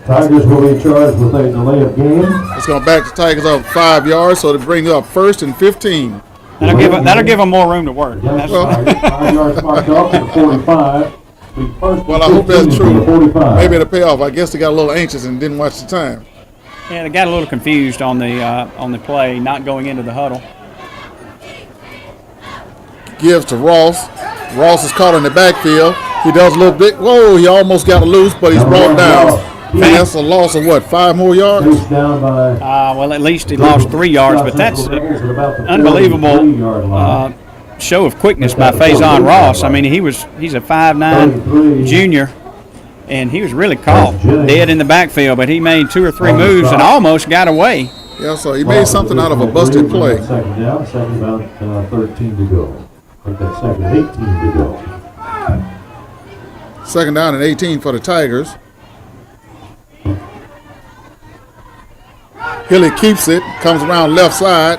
Tigers will be charged with a delay of game. It's going to back the Tigers up 5 yards, so to bring up first and 15. That'll give them more room to work. Yes, That's- 5 yards marked off to the 45. The first Well, I hope that's 15 to true. the 45. Maybe it'll pay off. I guess they got a little anxious and didn't watch the time. Yeah, they got a little confused on the play, not going into the huddle. Gives to Ross. Ross is caught in the backfield. He does a little bit. Whoa, he almost got loose, but he's brought down. And that's a loss of what, 5 more yards? Chased down by Well, at least he lost 3 yards, but that's an unbelievable show of quickness by Faison Ross. I mean, he's a 5'9" junior, and he was really caught dead in the backfield, but he made 2 or 3 moves and almost got away. Yeah, so he made something out of a busted play. Second down, second about 13 to go. Or that second, 18 to go. Second down and 18 for the Tigers. Hilly keeps it, comes around left side,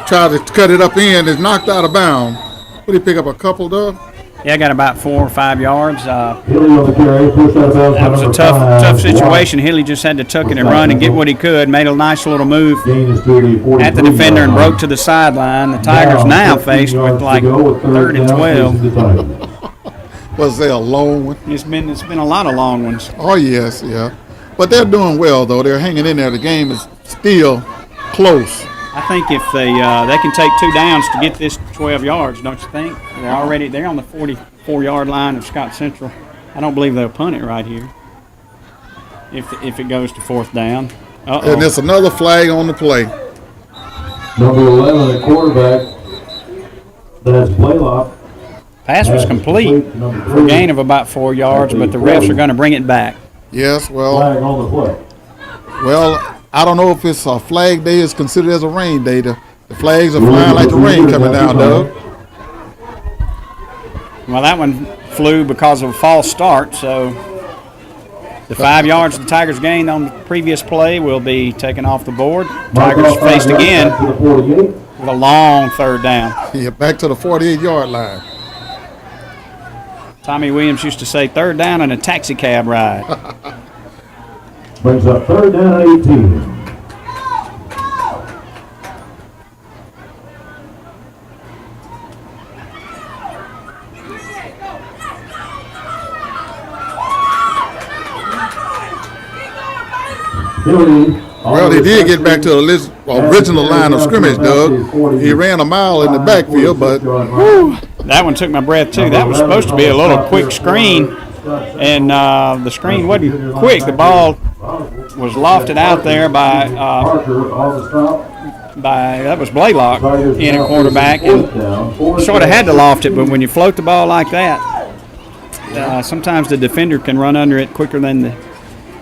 tries to cut it up in, is knocked out of bounds. What did he pick up, a couple, Doug? Yeah, got about 4 or 5 yards. Hilly on the carry, pushed out of bounds. That was a number tough 5, situation. Hilly just had to tuck it and run and get what he could. Made a nice little move Gain is to the 43 at the defender and yard broke to the sideline. The Tigers now 15 faced with yards to like go with 3rd and down 12. facing the Tigers. Was there a long one? It's been a lot of long ones. Oh, yes, yeah. But they're doing well, though. They're hanging in there. The game is still close. I think if they can take 2 downs to get this 12 yards, don't you think? They're on the 44-yard line of Scott Central. I don't believe they'll punt it right here. If it goes to 4th down. And there's another flag on the play. Number 11 at quarterback, that's Blaylock. Pass was complete for a gain of about 4 yards, but the refs are going to bring it back. Yes, well, Flag on the play. well, I don't know if it's a flag day is considered as a rain day. The flags are flying like the rain coming down, Doug. Well, that one flew because of a false start, so the 5 yards the Tigers gained on the previous play will be taken off the board. Tigers faced again with a long third down. Yeah, back to the 48-yard line. Tommy Williams used to say third down and a taxi cab ride. Brings up third down at 18. Well, they did get back to the original line of scrimmage, Doug. He ran a mile in the backfield, but that one took my breath, too. That was supposed to be a little quick screen, and the screen wasn't quick. The ball was lofted out there by that was Blaylock in a quarterback, and sort of had to loft it, but when you float the ball like that, sometimes the defender can run under it quicker than the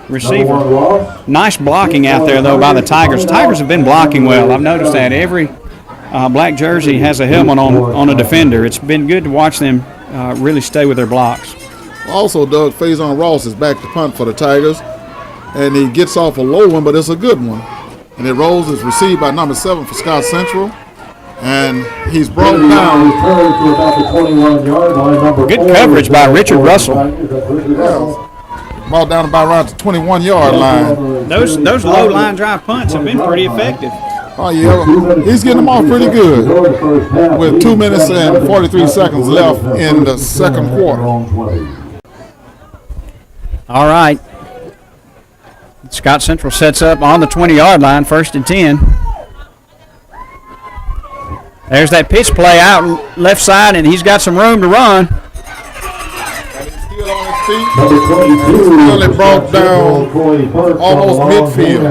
receiver. Nice blocking out there, though, by the Tigers. Tigers have been blocking well. I've noticed that every black jersey has a helmet on a defender. It's been good to watch them really stay with their blocks. also Doug Faison Ross is back to punt for the Tigers, and he gets off a low one, but it's a good one. And it rolls is received by number 7 for Scott Central, and he's brought down. Good coverage by Richard Russell. Brought down about around the 21-yard line. Those low line drive punts have been pretty effective. Oh, yeah. He's getting them off pretty good with 2 minutes and 43 seconds left in the second quarter. All right. Scott Central sets up on the 20-yard line, 1st and 10. There's that pitch play out left side, and he's got some room to run. Still it brought down almost midfield.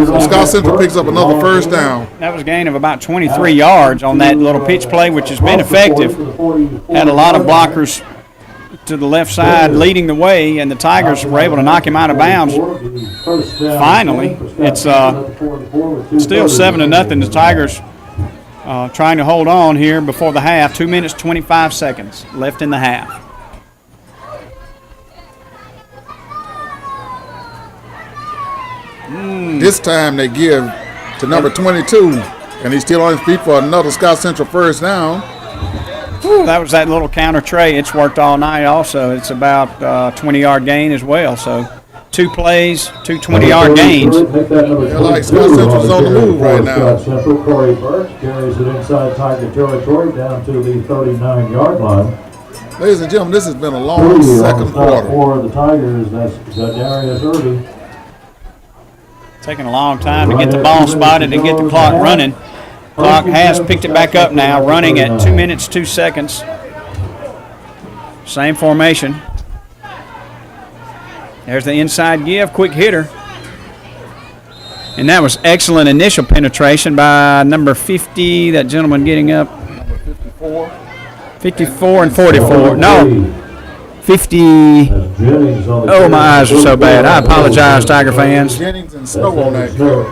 So Scott Central picks up another first down. That was a gain of about 23 yards on that little pitch play, which has been effective. Had a lot of blockers to the left side leading the way, and the Tigers were able to knock him out of bounds. Finally, it's still 7-0. The Tigers trying to hold on here before the half. 2 minutes, 25 seconds left in the half. This time they give to number 22, and he's still on his feet for another Scott Central first down. That was that little counter tray. It's worked all night also. It's about 20-yard gain as well. So 2 plays, 2 20-yard gains. They're like Scott Central's on the move right now. Scott Central, Corey Burke carries it inside Tiger territory down to the 39-yard line. Ladies and gentlemen, this has been a long second quarter. For the Tigers, that's Darius Irby. Taking a long time to get the ball spotted and get the clock running. Clock has picked it back up now, running at 2 minutes, 2 seconds. Same formation. There's the inside give, quick hitter. And that was excellent initial penetration by number 50, that gentleman getting up. Number 54. 54 and 44. No, 50. Oh, my eyes are so bad. I apologize, Tiger fans. Jennings and Snow on that curve.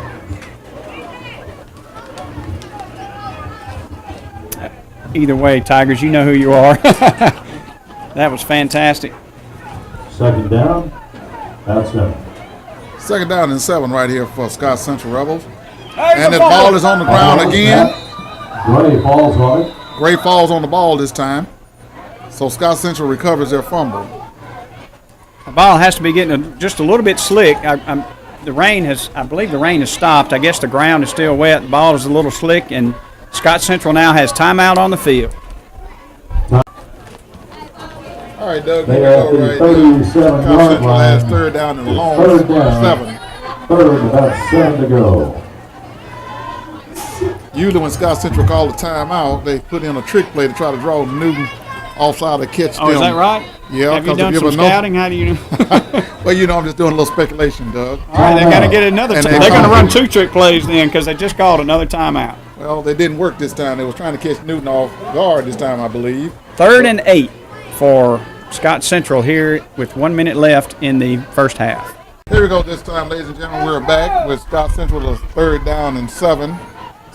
Either way, Tigers, you know who you are. That was fantastic. Second down, that's 7. Second down and 7 right here for Scott Central Rebels. And the ball is on the ground again. Gray falls on it. Gray falls on the ball this time. So Scott Central recovers their fumble. The ball has to be getting just a little bit slick. The rain has, I believe the rain has stopped. I guess the ground is still wet. The ball is a little slick, and Scott Central now has timeout on the field. All right, Doug, They are at the 37-yard line. has third down and long. Third down. 7. Third, about 7 to go. Usually when Scott Central called a timeout, they put in a trick play to try to draw Newton offside to catch them. Oh, is that right? Yeah. Have you 'cause done if some ever know- scouting? How do you know? Well, you know, I'm just doing a little speculation, Doug. All right, they're going to get another. And They're they- going to run 2 trick plays then because they just called another timeout. Well, they didn't work this time. They was trying to catch Newton off guard this time, I believe. 3rd and 8 for Scott Central here with 1 minute left in the first half. Here we go this time, ladies and gentlemen. We're back with Scott Central as 3rd down and 7.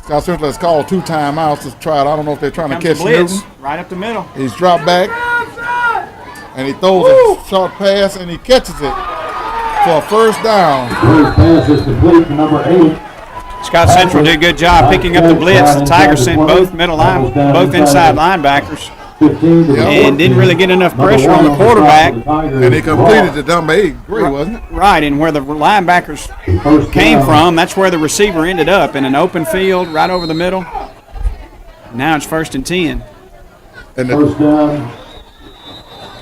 Scott Central has called 2 timeouts to try it. I don't know if they're trying to Comes catch the blitz Newton. right up the middle. He's dropped back, and he throws a short pass, and he catches it for a first down. First pass is complete to number 8. Scott Central did a good job picking up the blitz. The Tigers sent both both inside linebackers 15 to and didn't really get enough pressure on the quarterback. And he completed the number 8. Great, wasn't it? Right, and where the linebackers came from, that's where the receiver ended up, in an open field right over the middle. Now it's 1st and 10. And, First down.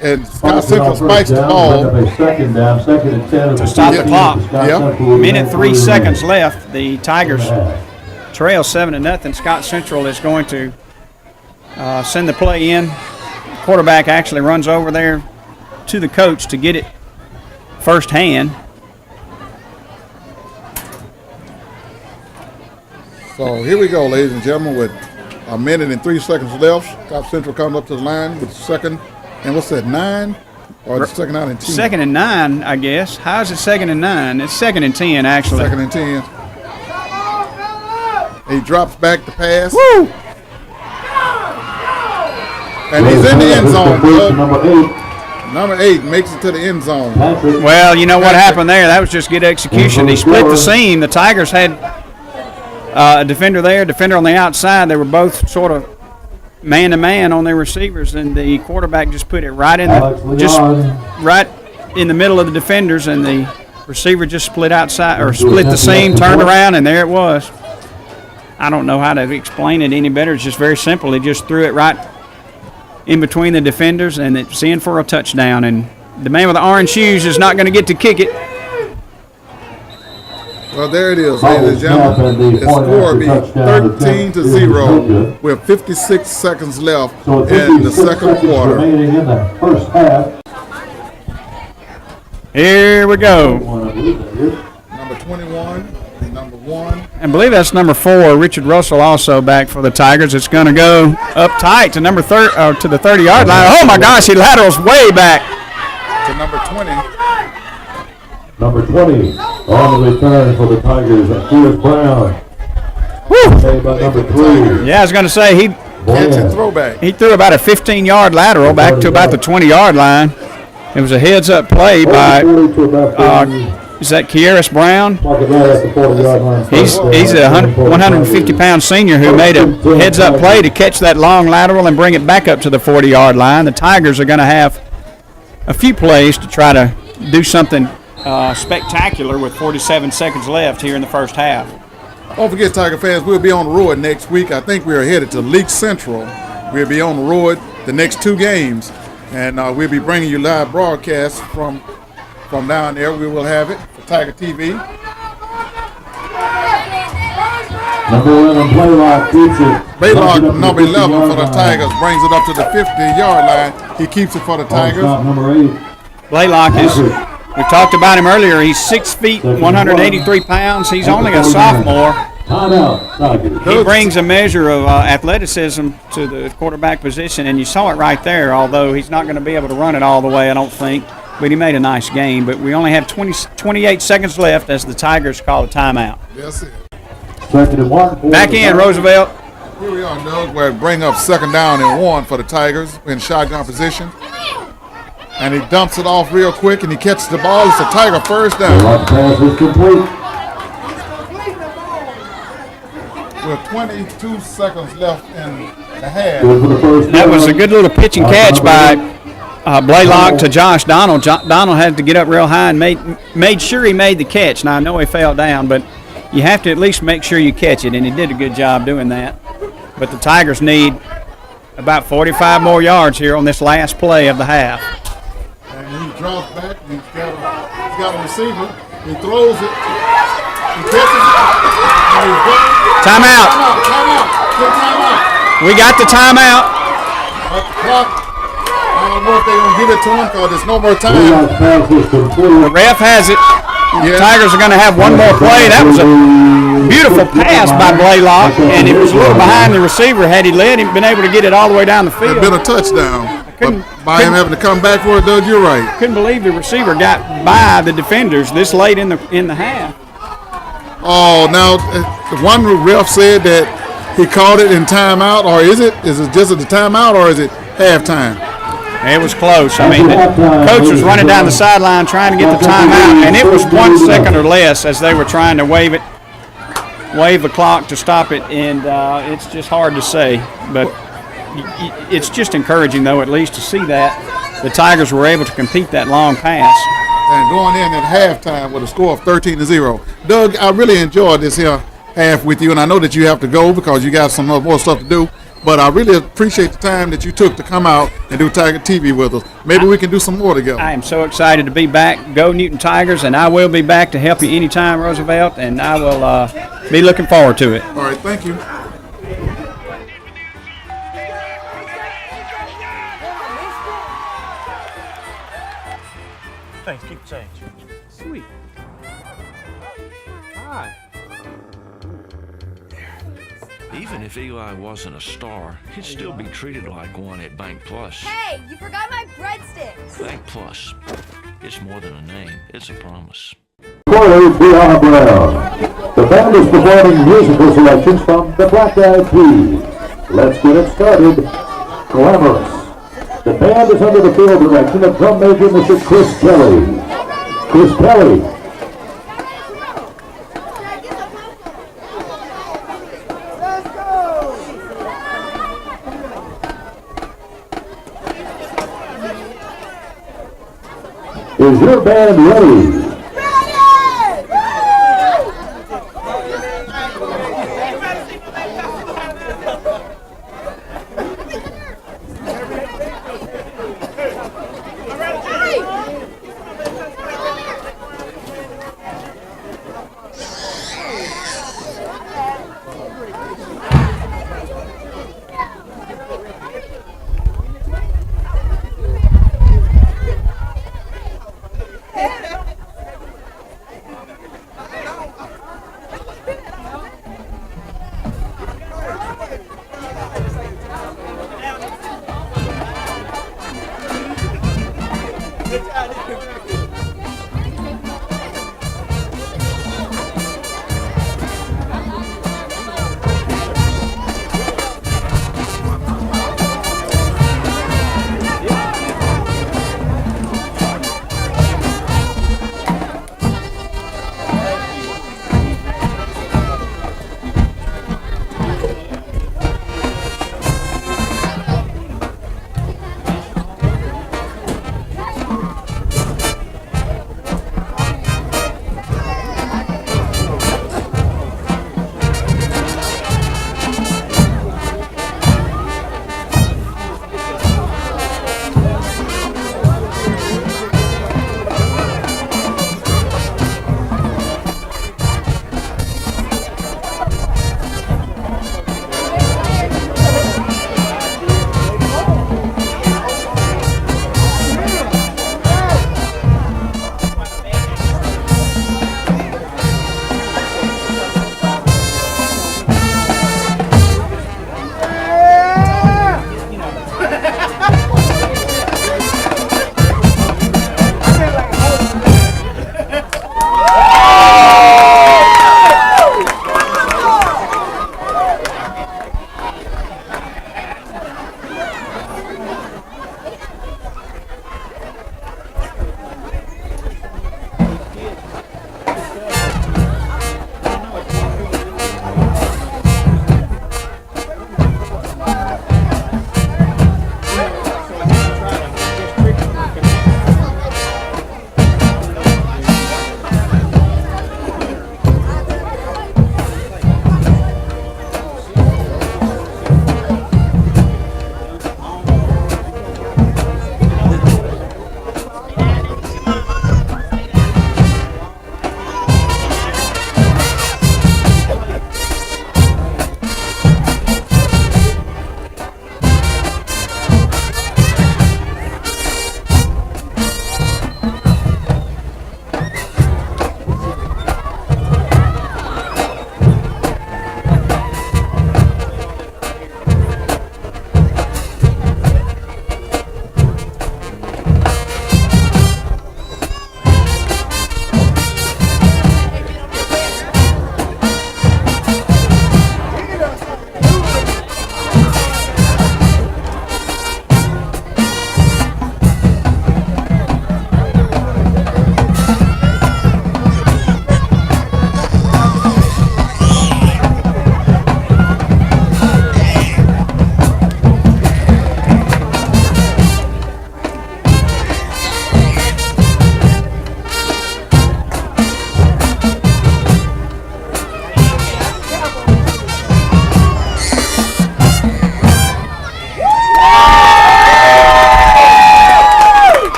and Scott Central spikes the ball. Second down, 2nd and 10. To stop the clock. Yep. Minute 3 seconds left. The Tigers trail 7-0. Scott Central is going to send the play in. Quarterback actually runs over there to the coach to get it firsthand. So here we go, ladies and gentlemen, with a minute and 3 seconds left. Scott Central comes up to the line with 2nd, and what's that, 9? Or the 2nd out and 10? 2nd and 9, I guess. How is it 2nd and 9? It's 2nd and 10, actually. 2nd and 10. He drops back the pass. Woo! And he's in the end zone, Doug. Number 8. Number 8 makes it to the end zone. Patrick. Well, you know what happened there? That was just good execution. He split the seam. The Tigers had a defender there, defender on the outside. They were both sort of man-to-man on their receivers, and the quarterback just put it right in right in the middle of the defenders, and the receiver just split outside or split the seam, turned around, and there it was. I don't know how to explain it any better. It's just very simple. He just threw it right in between the defenders, and it's in for a touchdown. And the man with the orange shoes is not going to get to kick it. Well, there it is, ladies and gentlemen. The score will be 13-0 with 56 seconds left in the second quarter. Remaining in the first half. Here we go. Number 21, number 1. I believe that's number 4, Richard Russell, also back for the Tigers. It's going to go up tight to number to the 30-yard line. Oh my gosh, he laterals way back To number 20. Number 20 on the return for the Tigers. Here's Brown. Saved by number 3. Yeah, I was going to say he Catch and throwback. threw about a 15-yard lateral back to about the 20-yard line. It was a heads-up play by is that Kieris Brown? He's a 150-pound senior who made a heads-up play to catch that long lateral and bring it back up to the 40-yard line. The Tigers are going to have a few plays to try to do something spectacular with 47 seconds left here in the first half. Don't forget, Tiger fans, we'll be on the road next week. I think we're headed to League Central. We'll be on the road the next 2 games, and we'll be bringing you live broadcasts from down there. We will have it for Tiger TV. Number 11, Blaylock keeps it. Blaylock, number 11 for the Tigers, brings it up to the 50-yard line. He keeps it for the Tigers. Number 8. Blaylock is, we talked about him earlier, he's 6 feet, 183 pounds. He's only a sophomore. Timeout, Tigers. He brings a measure of athleticism to the quarterback position, and you saw it right there, although he's not going to be able to run it all the way, I don't think. But he made a nice game. But we only have 28 seconds left as the Tigers call a timeout. That's it. Second and 1. Back in, Roosevelt. Here we are, Doug. We're bring up 2nd down and 1 for the Tigers in shotgun position. And he dumps it off real quick, and he catches the ball. It's a Tiger first down. Blaylock pass is complete. With 22 seconds left in the half. Good for the first That was a down. good little pitch and catch by Blaylock to Josh Donald. Donald had to get up real high and made sure he made the catch. Now, I know he fell down, but you have to at least make sure you catch it, and he did a good job doing that. But the Tigers need about 45 more yards here on this last play of the half. And he drops back. He's got a receiver. He throws it. He catches it. And he's gone. Timeout. Timeout. Timeout. We got the timeout. But the clock don't know if they're gonna give it to him because there's no more time. Levi's pass is The complete. ref has it. Yeah. Tigers are going to have one more play. That was a beautiful pass by Blaylock, and it was a little behind the receiver. Had he led him, been able to get it all the way down the field. It's been a touchdown. couldn't- But by him having to come back for it, Doug, you're right. Couldn't believe the receiver got by the defenders this late in the half. Oh, now one ref said that he called it in timeout, or is it just at the timeout, or is it halftime? It was close. I mean, the coach was running down the sideline trying to get the timeout, and it was 1 second or less as they were trying to wave the clock to stop it, and it's just hard to say. But it's just encouraging, though, at least to see that the Tigers were able to complete that long pass. And going in at halftime with a score of 13-0. Doug, I really enjoyed this here half with you, and I know that you have to go because you got some more stuff to do. But I really appreciate the time that you took to come out and do Tiger TV with us. Maybe we can do some more together. I am so excited to be back. Go Newton Tigers, and I will be back to help you anytime, Roosevelt, and I will be looking forward to it. All right, thank you. Thanks, keep the change. Sweet. Hi. Even if Eli wasn't a star, he'd still be treated like one at Bank Plus. Hey, you forgot my breadsticks. Bank Plus. It's more than a name, it's a promise. Corey Brianna Brown. The band is performing musical selections from the Black Eyed Peas. Let's get it started. Glamorous. The band is under the field direction of drum major Mr. Chris Kelly. Chris Kelly. Is your band ready?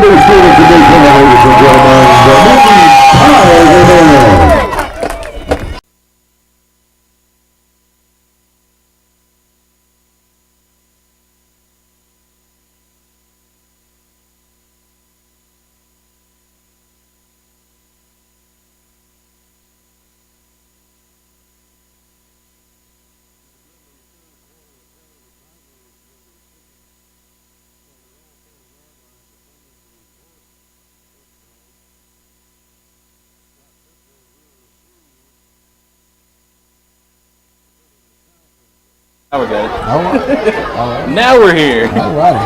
Number 7 to be called, ladies and gentlemen, the Newton Tigers. Now we got it. All right. Now we're here. All righty.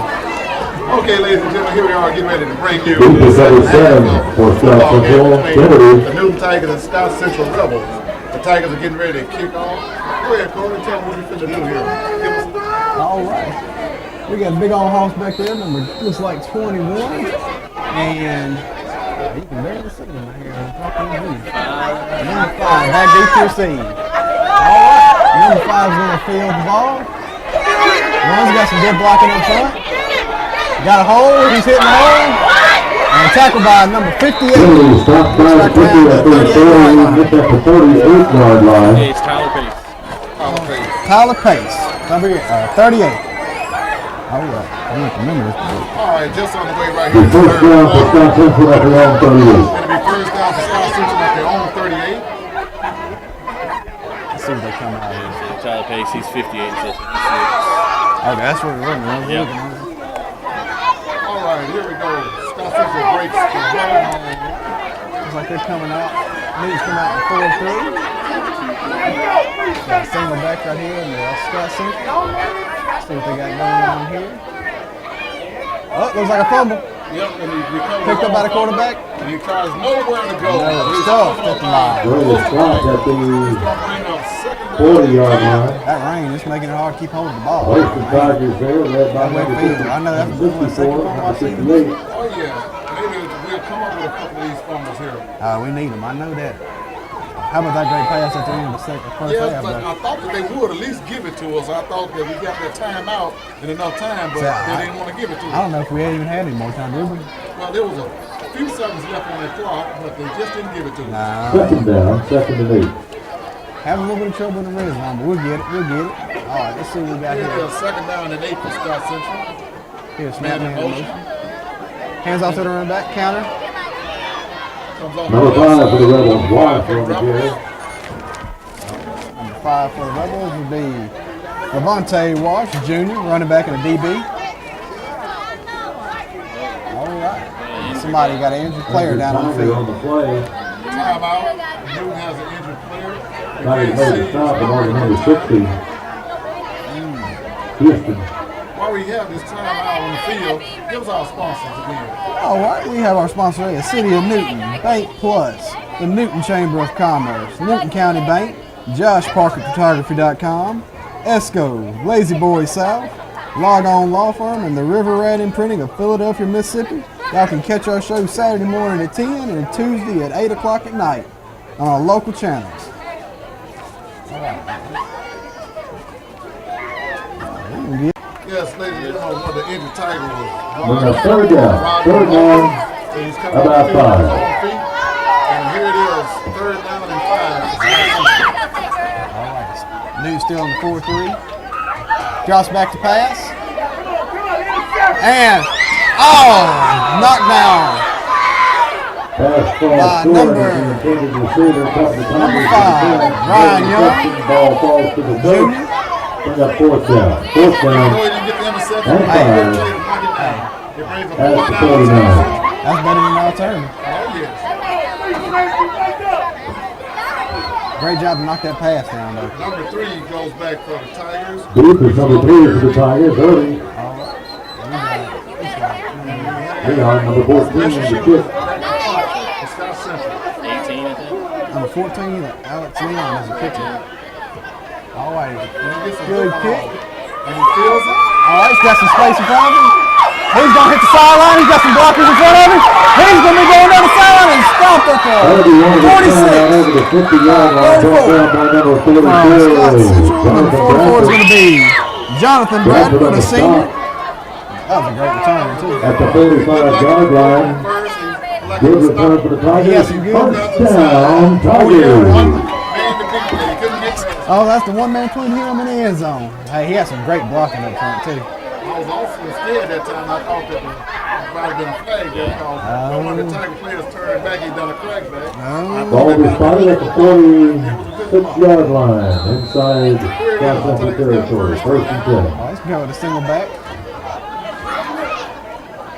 Okay, ladies and gentlemen, here we are getting ready to bring you Booth is number 7 for Scott Central, Kennedy. the Newton Tigers and Scott Central Rebels. The Tigers are getting ready to kick off. Go ahead, Corey, tell them what you finna do here. Give us All right. We got a big old house back there, number looks like 21. And you can barely see him right here. Number 5, that deep your seed. All right. Number 5 is going to field the ball. One's got some good blocking up front. Got a hole, he's hitting the hole. And tackled by number 58. Kennedy stopped by quickly at the 38-yard line. Hey, it's Tyler Pace. Tyler Pace, number 38. All right. I don't remember this. all right, just on the way right The here. first down for Scott Central at their own 38. It'll be first down for Scott Central at their own 38. Let's see if they come out here. Tyler Pace, he's 58 and 56. Okay, that's what we're looking Yep. at. All right, here we go. Scott Central breaks the run. Looks like they're coming out. Needs to come out in 4-3. Got a single back right here in the Scott Central. See what they got going on here. Oh, looks like a fumble. Yep, and he recovers. Picked up by the quarterback. And he tries nowhere to go. No, He's stuffed at the line. Brady Scott at the bring up second down. 40-yard line. That rain is making it hard to keep hold of the ball. Both the Tigers there, led by That way number field. I know that's the 54, second number one. 58. Oh, yeah. Maybe we'll come up with a couple of these fumbles here. We need them. I know that. How about that great pass at the end of the first Yes, half? but I thought that they would at least give it to us. I thought that we got that time out in enough time, but they didn't want to give it to I us. don't know if we had even had any more time, did we? Well, there was a few seconds left on that clock, but they just didn't give it to us. Second down, 2nd and 8. Having a little bit of trouble in the red zone, but we'll get it. We'll get it. All right, let's see what we got Here here. it is, second down and 8 for Scott Central. Here's Man snap in man in motion. motion. Hands off to the running back, counter. Comes off Number the left 5 for the side. Rebels, Wallace on the Rebels. carry. Number 5 for the Rebels would be Levante Wash, Jr., running back in a DB. All right. Somebody got an injured player down on the Tiger on field. the play. Timeout. Newton has an injured player. Tigers made a stop on number 60. Houston. While we have this timeout on the field, give us our sponsors again. All right, we have our sponsor here, City of Newton, Bank Plus, the Newton Chamber of Commerce, Newton County Bank, JoshParkerPhotography.com, ESCO, Lazy Boy South, Log On Law Firm, and the River Rat Imprinting of Philadelphia, Mississippi. Y'all can catch our show Saturday morning at 10 and Tuesday at 8 o'clock at night on our local channels. All right. Yes, ladies and gentlemen, one of the injured Tiger was We're on third down. Third down, He's coming about off the field 5. with his own feet. And here it is, third down and 5. All right. Newton still in the 4-3. Drops back to pass. And, knocked down. Pass falls By short number- as the intended receiver caught the Number Tigers 5, in the Ryan Young. Ball falls to the dirt. Junior. Bring up 4th down. 4th You know down he didn't get the interception. And He five. played it, knock it down. It brings a at 4th the down. 49. That's better than our turn. Oh, yes. Great job to knock that pass down, though. Number 3 goes back for the Tigers. Booth is number 3 for the Tigers. Early. Leon, number 14 in the kick. For Scott Central. 18, I think. Number 14, Alex Leon is a pitcher. All right, He gets a good one kick. off. And he feels it. All right, he's got some space in front of him. He's going to hit the sideline. He's got some blockers in front of him. He's going to be going down the sideline and stopped at the 46. Over the 50-yard line. Brought down by number 44. Scott Central, number 44 is going to be Jonathan Bradford, a senior. That was a great return, too. At the 45-yard line. Good return for the Tigers. First down, Tigers. Oh, that's the one-man putting him in the end zone. Hey, he had some great blocking up front, too. I was also scared that time. I thought that it might have been a flag there because one of the Tiger players turned back. He done a crackback. Ball was spotted at the 46-yard line inside South Central territory. First and 10. Oh, he's going with a single back.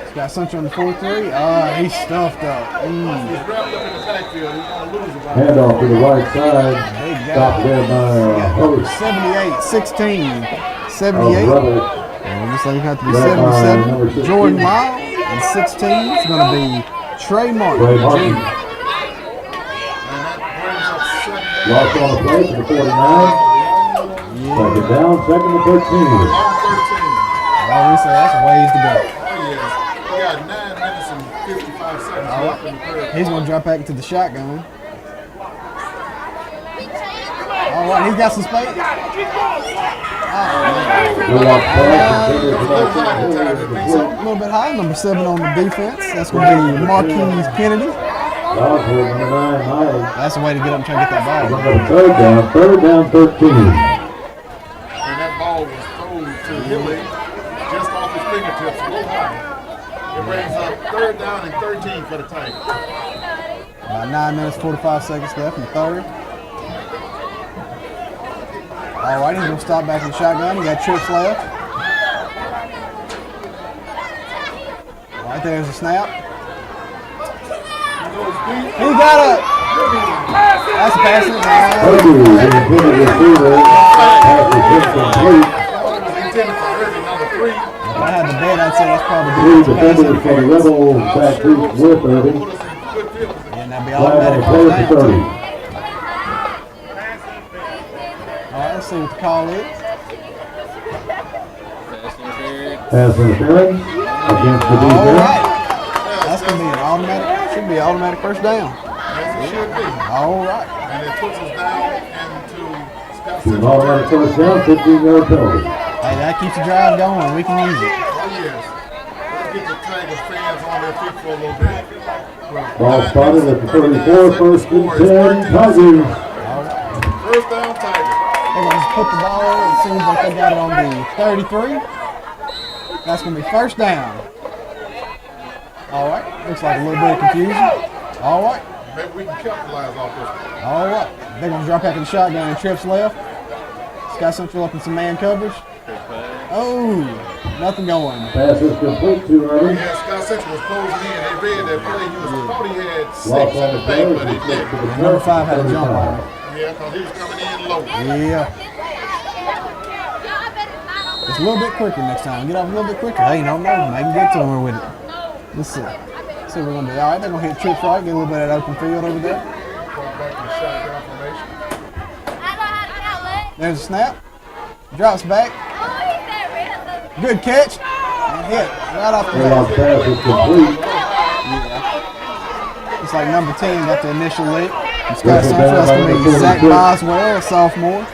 He's got Central on the 4-3. Oh, he's stuffed up. He's wrapped up in the backfield. He's going to lose about Handoff to the right side. Stopped there by Host. 78, 16, 78. Rebel. And it looks like you have to be 77. Jordan Miles. And 16 is going to be Trey Martin. Trey Martin. Lost on the play to the 49. Second down, second to 13. Oh, we say that's a ways to go. Oh, yes. We got 9 minutes and 55 seconds left in the third. He's going to drop back into the shotgun. All right, he's got some space. A little bit high, number 7 on the defense. That's going to be Marquise Kennedy. That's the way to get up and try to get that ball. Third down, 13. And that ball was thrown to Hilly just off his fingertips, a little high. It brings up third down and 13 for the Tigers. About 9 minutes, 45 seconds left in the third. All right, he's going to stop back in the shotgun. He got trips left. All right, there's a snap. He got it. That's a pass. If I had the bet, I'd say that's probably the defenders for the Rebels back with Irving. And that'd be automatic first down. Let's see what the call is. Pass interference against the defense. All right. That's going to be an automatic, should be an automatic first down. Yes, it should be. All right. And it puts us down into Scott To an Central. automatic first down, 15-yard penalty. Hey, that keeps the drive going. We can use it. Oh, yes. Let's get the Tiger fans on their feet for a little bit. Ball spotted at the 34, first and 10, Tigers. First down, Tigers. They're going to put the ball over. It seems like they got it on the 33. That's going to be first down. All right. Looks like a little bit of confusion. All right. Maybe we can capitalize off this one. All right. They're going to drop back in the shotgun and trips left. Scott Central up in some man coverage. Oh, nothing going. Pass is complete to Irving. Yeah, Scott Central was closing in. They read that play. He thought he had 6 in the bank, but he didn't. Number 5 had a jump on him. Yeah, because he was coming in low. Yeah. Just a little bit quicker next time. Get off a little bit quicker. Hey, no, maybe get somewhere with it. Let's see. Let's see what we're going to do. All right, they're going to hit trips right, get a little bit of that open field over there. Back in the shotgun formation. There's a snap. Drops back. Good catch. And hit right off the Handoff bat. pass is complete. Yeah. It's like number 10 got the initial lick. Scott Central, that's going to be Zach Boswell, a sophomore.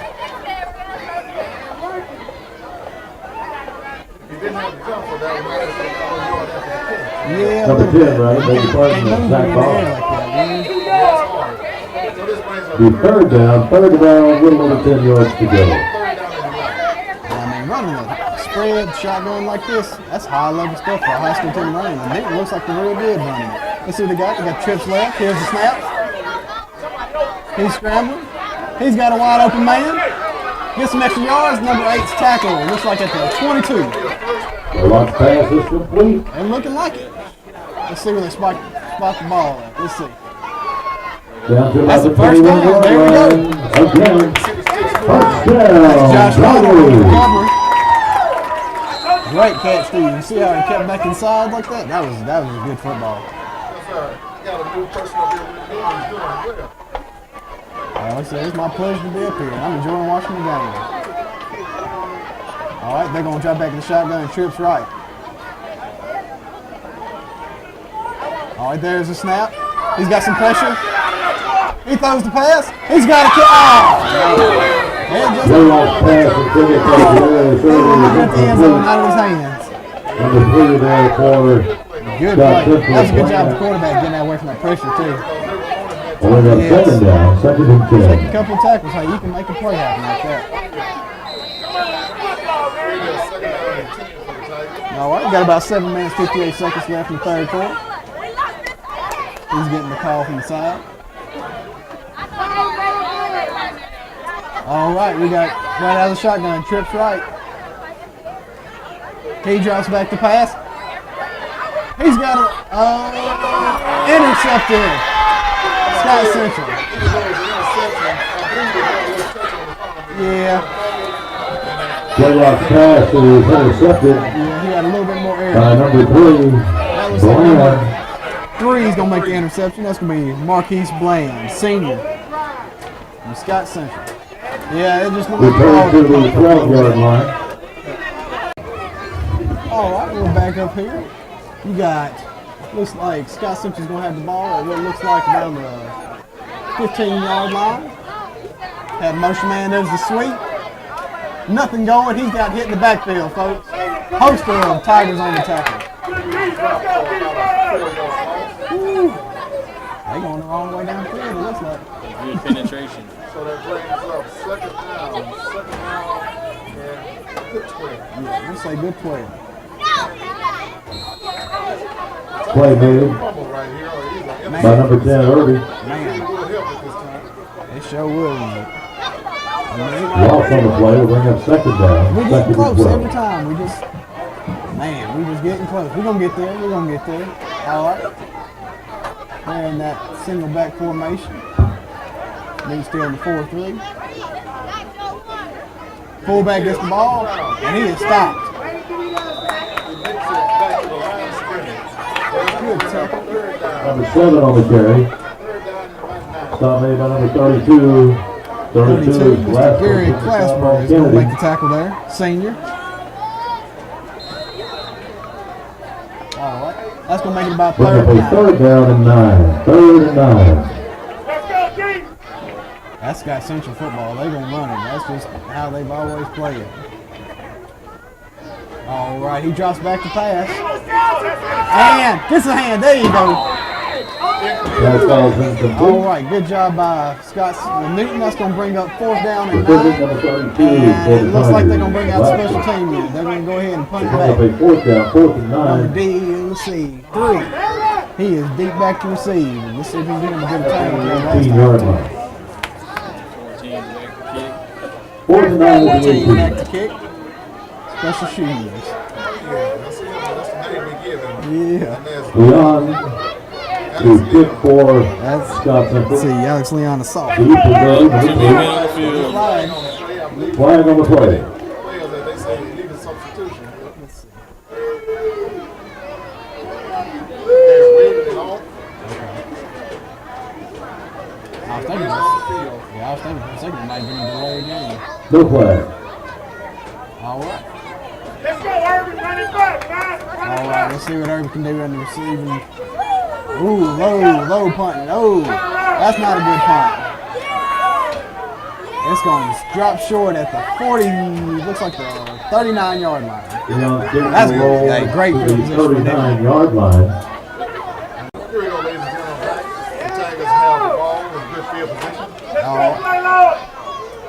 He didn't have to jump for that one. Yeah, Number 10, right? Beg your pardon, Can't move Zach in the Ball. air like that, man. That's hard. So this brings up The third down, a little over 10 yards to go. third down and 11. I mean, running a spread shotgun like this, that's high-level stuff for a high school team running. And it looks like they're real good running it. Let's see what they got. They got trips left. Here's the snap. He's scrambling. He's got a wide-open man. Get some extra yards. Number 8's tackle. Looks like at the 22. The launch pass is complete. They're looking like it. Let's see where they spot the ball at. Let's see. Down to That's about the the first down. 21-yard There we go. line. Again, first down, Josh Donald Tigers. recovery. Great catch, Steve. You see how he kept back inside like that? That was a good football. Yes, sir. You got a new person up here with the game. He's doing well. Like I said, it's my pleasure to be up here. I'm enjoying watching the game. All right, they're going to drop back in the shotgun and trips right. All right, there's a snap. He's got some pressure. He throws the pass. He's got a kick. Oh! They lost pass and took it to the At the end zone out of his hands. Number 3 there for Good Scott play. Central. That's a good job of the quarterback getting that away from that pressure, too. Well, we got second down, second and Take a 10. couple of tackles, how you can make a play happen like that. All right, we got about 7 minutes, 58 seconds left in the third quarter. He's getting the call from the side. All right, we got right out of the shotgun, trips right. He drops back to pass. He's got it. Intercepted. Scott Central. Yeah. Blaylock's pass is intercepted Yeah, he had a little bit more air. by number 3, That looks like Bland. number 3 is going to make the interception. That's going to be Marquise Bland, senior from Scott Central. Yeah, it just looked like Return to the 12-yard line. All right, we're back up here. You got, looks like Scott Central's going to have the ball at what looks like around the 15-yard line. That motion man, there's the sweep. Nothing going. He's got hit in the backfield, folks. Host of Tigers on the tackle. Woo. They going the wrong way downfield, it looks like. Good penetration. So that brings up second down, and good 12. Yeah, we say good play. Play made Fumble right here, or either. by number 10, Irby. Man, Will help at this time. it sure will. Loss on the play will bring up second down. We're Second getting and close 12. every time. We just getting close. We're going to get there. We're going to get there. All right. They're in that single back formation. They're still in the 4-3. Fullback gets the ball, and he is stopped. Good tackle. Number 7 on the carry. Stop made by number 32. 32 is Mr. Gary Glasper. Klasper is going to make the tackle there. Senior. All right. That's going to make it about Bring up third a down. third down and 9. Third and 9. That's Scott Central football. They're going to run it. That's just how they've always played. All right, he drops back to pass. And gets a hand. There you go. That falls incomplete. All right, good job by Scott Newton. That's going to bring up fourth down and Defendant 9. number 32 And for it the looks like they're going to Tigers. bring out the special team unit. They're going to go ahead and punt it Bring up back. a fourth down, 4th and 9. Number D, let's see, 3. He is deep back to receive. Let's see if he can get him a good turn. 18-yard line. 14 back to kick. 4th and 9 is the 14 18. back to kick. Special shoes. That's the name we give him. Yeah. And there's Leon to kick for That's, Scott let's see, Central. Alex Leon assault. Deep is ready. Two big men on the field. Flag. Flag on the play. players that they say leaving substitution. Let's see. They're reading it off. I was thinking, it might have been a delayed game. No flag. All right. Let's go, Irvin, run it back, man. All right, let's see what Irby can do in the receiving. Ooh, low punting. Oh, that's not a good punt. It's going to drop short at the 40, looks like the 39-yard line. Leon kicks That's the good. roll Yeah, great to the position for them. 39-yard line. Here we go, ladies and gentlemen. The Tigers have the ball in good field position. All right.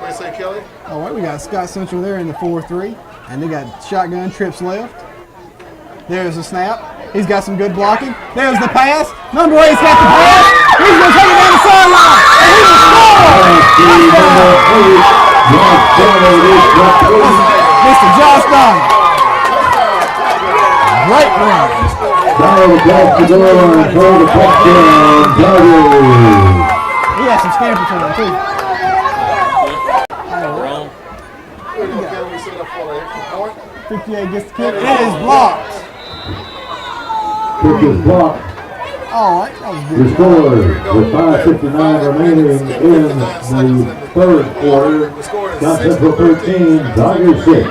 What do you say, Kelly? All right, we got Scott Central there in the 4-3, and they got shotgun trips left. There's the snap. He's got some good blocking. There's the pass. Number 8's got the pass. He's going to take it down the sideline, and he will score! Mr. Josh Donald. Great run. Donald across the goal line for the touchdown, Tigers. He has some stamping for them, too. Wrong. Here we go, Kelly. We set up for the extra point. 58 gets the kick. It is blocked. Kick is blocked. All right, that was good. Restored with 5:59 remaining in the third quarter. Scott Central 13, Tigers 6.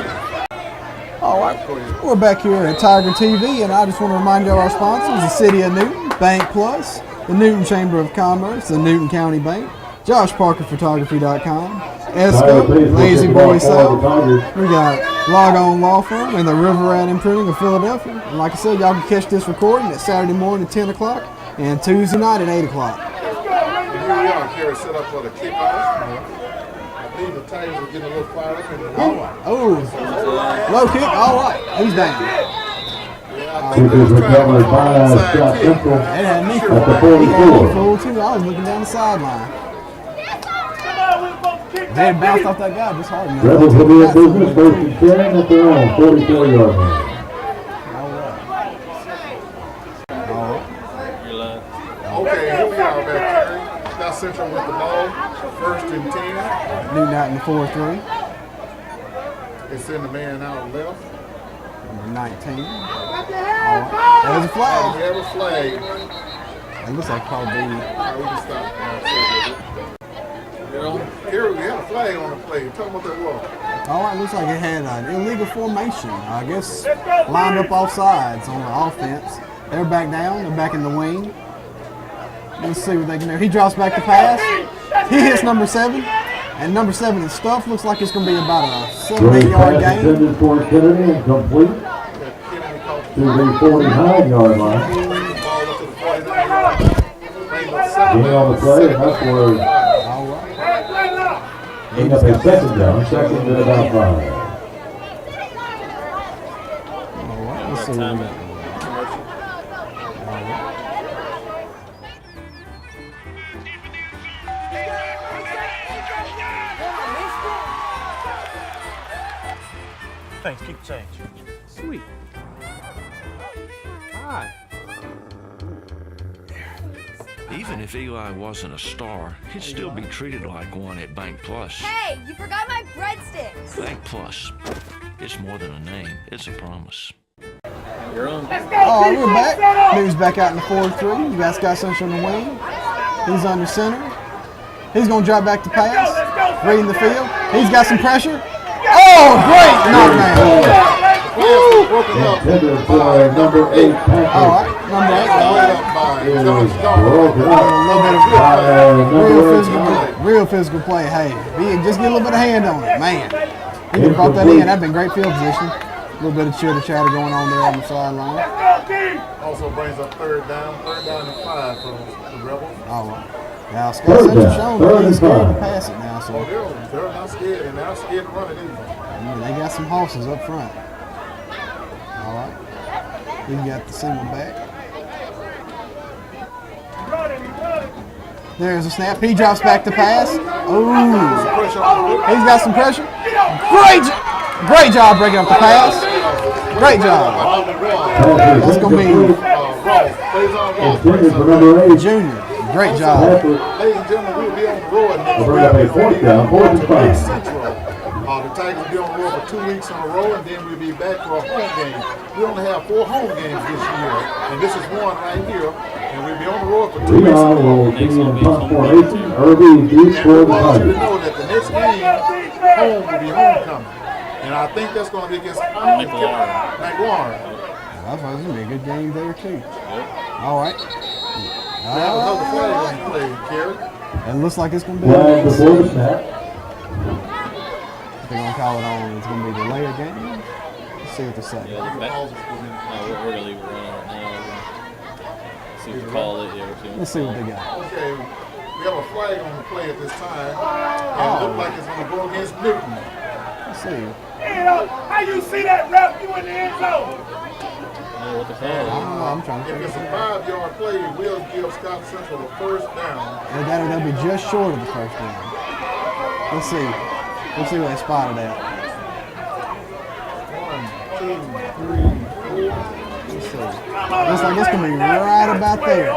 All right, we're back here at Tiger TV, and I just want to remind you of our sponsors, the City of Newton, Bank Plus, the Newton Chamber of Commerce, the Newton County Bank, JoshParkerPhotography.com, ESCO, Lazy Boy South. We got Log On Law Firm and the River Rat Imprinting of Philadelphia. And like I said, y'all can catch this recording at Saturday morning at 10 o'clock and Tuesday night at 8 o'clock. Here we are, Kerry, set up for the kickoff. I believe the Tigers are getting a little fired up in the Oh, low kick. All right, he's down. Yeah, I think they was trying to go onside kick. It had me At the fooled. He had me 44. fooled too. I was looking down the sideline. They had bounced off that guy just hard enough. Rebels will be in business, first and 10 at their own 44-yard line. Okay, here we are back, Kerry. Scott Central with the ball, first and 10. Newton out in the 4-3. They send the man out left. Number 19. There's a flag. We have a flag. It looks like probably. We can stop now. Here we had a flag on the play. Tell them what that was. All right, looks like it had an illegal formation. I guess lined up off sides on the offense. They're back down. They're back in the wing. Let's see what they can do. He drops back to pass. He hits number 7. And number 7 is stuffed. Looks like it's going to be about a 7-8-yard gain. Intended for Kennedy and complete to the 49-yard line. Gain on the play, and that's where bring up a second down, second and about 5. All right, let's see what we got. Thanks, keep the change. Sweet. Hi. Even if Eli wasn't a star, he'd still be treated like one at Bank Plus. Hey, you forgot my breadsticks. Bank Plus. It's more than a name, it's a promise. You're on. Oh, we're back. Newton's back out in the 4-3. You got Scott Central in the wing. He's under center. He's going to drop back to pass. Reading the field. He's got some pressure. Oh, great knockdown. Intended for number 8, Patrick. All right, number 8. Is broken up. Real physical play. Hey, just get a little bit of hand on it, man. He could have brought that in. That'd been great field position. A little bit of chitter chatter going on there on the sideline. Also brings up third down and 5 for the Rebels. All right. Now Scott Central shown that he's scared to pass it now, so They're not scared, and they're not scared to run it either. they got some horses up front. All right. He's got the single back. There's a snap. He drops back to pass. Ooh. He's got some pressure. Great job breaking up the pass. Great job. That's going to be Intended for number 8, Junior. Great job. Ladies and gentlemen, we'll be on the road next bring up a fourth down, 4th and 5. Central. The Tigers will be on the road for 2 weeks in a row, and then we'll be back for a home game. We only have 4 home games this year, and this is one right here. And we'll be on the road for 2 weeks in a Leon row. will be in punt formation. Irby deep And for we the want you to Tigers. know that the next game home will be homecoming. And I think that's going to be against McLaurin. That's going to be a good game there, too. All right. We have another flag on the play, Kerry. It looks like it's going to be Flag before the snap. they're going to call it on. It's going to be the later game. Let's see what they say. Yeah, we're going to leave it running right now. See what you call it. Yeah, Let's see what they got. Okay, we have a flag on the play at this time. And it looks like it's going to go against Newton. Let's see. How you see that ref? You in the end zone. what the I call don't know. I'm trying to If figure it's it a out. 5-yard play, we'll give Scott Central the first down. That'll be just short of the first down. Let's see. Let's see what they spotted at. 1, 2, 3, 4. Let's see. Looks like it's going to be right about there.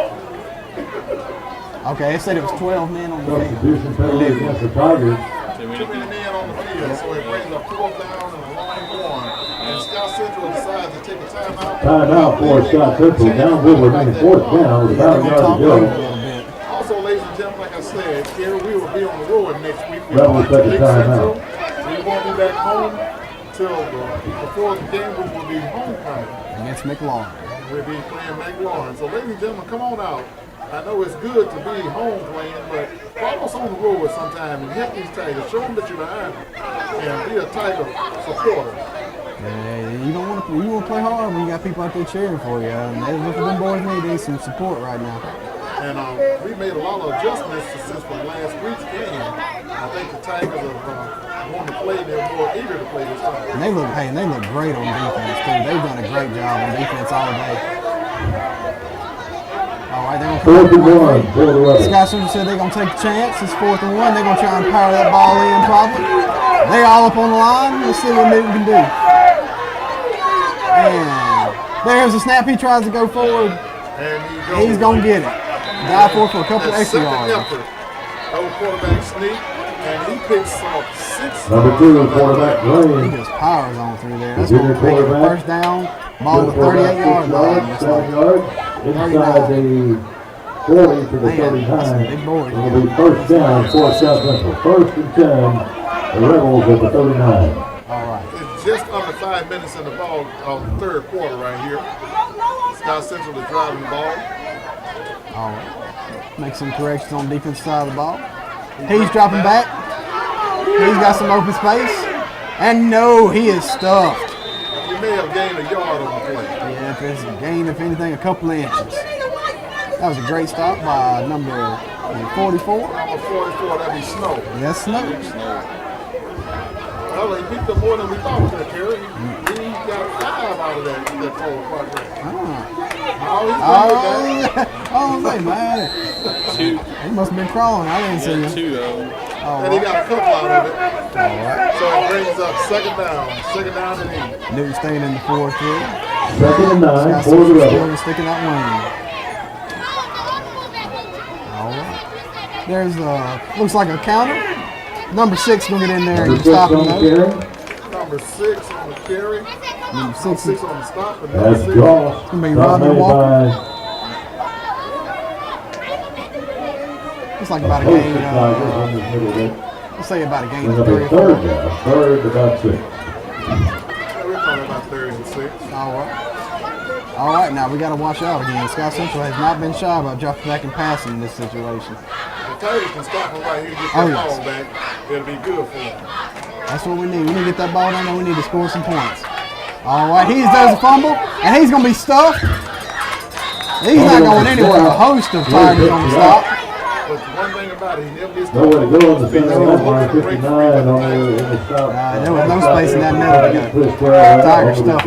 Okay, it said it was 12 men on the field. Substitution penalty against the Tigers. Too many men on the field, so it brings a 4th down and a long 1. And Scott Central decides to take a timeout. Timeout for Scott Central. Now will remain 4th down with about a yard to go. Also, ladies and gentlemen, like I said, here we will be on the road next week. Rebels take a timeout. We won't be back home till before the game, which will be homecoming. Against McLaurin. We'll be playing McLaurin. So, ladies and gentlemen, come on out. I know it's good to be home playing, but follow us on the road sometime and help these Tigers. Show them that you're behind them and be a Tiger supporter. You don't want to. You want to play hard when you got people out there cheering for you. And them boys need some support right now. And we made a lot of adjustments since from last week's game. I think the Tigers have wanted to play. They're more eager to play this time. And they look great on defense too. They've done a great job on defense all day. All right, they're gonna come up. Scott Central said they're gonna take a chance. It's 4th and 1. They're gonna try and power that ball in probably. They all up on the line. Let's see what Newton can do. And there's a snap. He tries to go forward. And he's gonna get it. Dive for a couple extra yards. Old quarterback sneak, and he picks up 6. Number 2, quarterback Green. He just powers on through there. That's going to make it first down. Ball to 38-yard line. 7 yards. Inside the 40 to the 39. Big boy. It'll be first down for Scott Central. 1st and 10. The Rebels at the 39. All right. It's just under 5 minutes in the ball of the 3rd quarter right here. Scott Central is driving the ball. All right. Make some corrections on the defensive side of the ball. He's dropping back. He's got some open space. And no, he is stuffed. You may have gained a yard on the play. Yeah, if it's a gain, if anything, a couple of inches. That was a great stop by number 44. Number 44, that'd be Snow. Yes, Snow. Well, he picked up more than we thought was going to carry. He got 5 out of that whole project. Oh, man. 2. He must have been crawling. I didn't see him. 2 of them. And he got a couple out of it. All right. So it brings up 2nd down. 2nd down and 8. Newton staying in the 4-3. 2nd and 9 for the Rebels. Sticking that wing. All right. There's looks like a counter. Number 6 gonna get in there and stop him. Number 6 on the carry. Number 6 on the stop. And That's number 6. Goss. It's gonna be Rodney Walker. It's like about a gain. Let's say about a gain of 3 or 4. 3rd down. 3rd, about 6. We're talking about 3rd and 6. All right. All right, now we got to watch out again. Scott Central has not been shy about dropping back and passing in this situation. The Tigers can stop him right here and get that ball back. It'll be good for him. That's what we need. We need to get that ball down there. We need to score some points. All right, he does a fumble, and he's going to be stuffed. He's not going anywhere. A host of Tigers on the stop. But one thing about it, he never gets Nowhere to go on the center line, 59 on the stop. There was no space in that middle. Tiger stuff.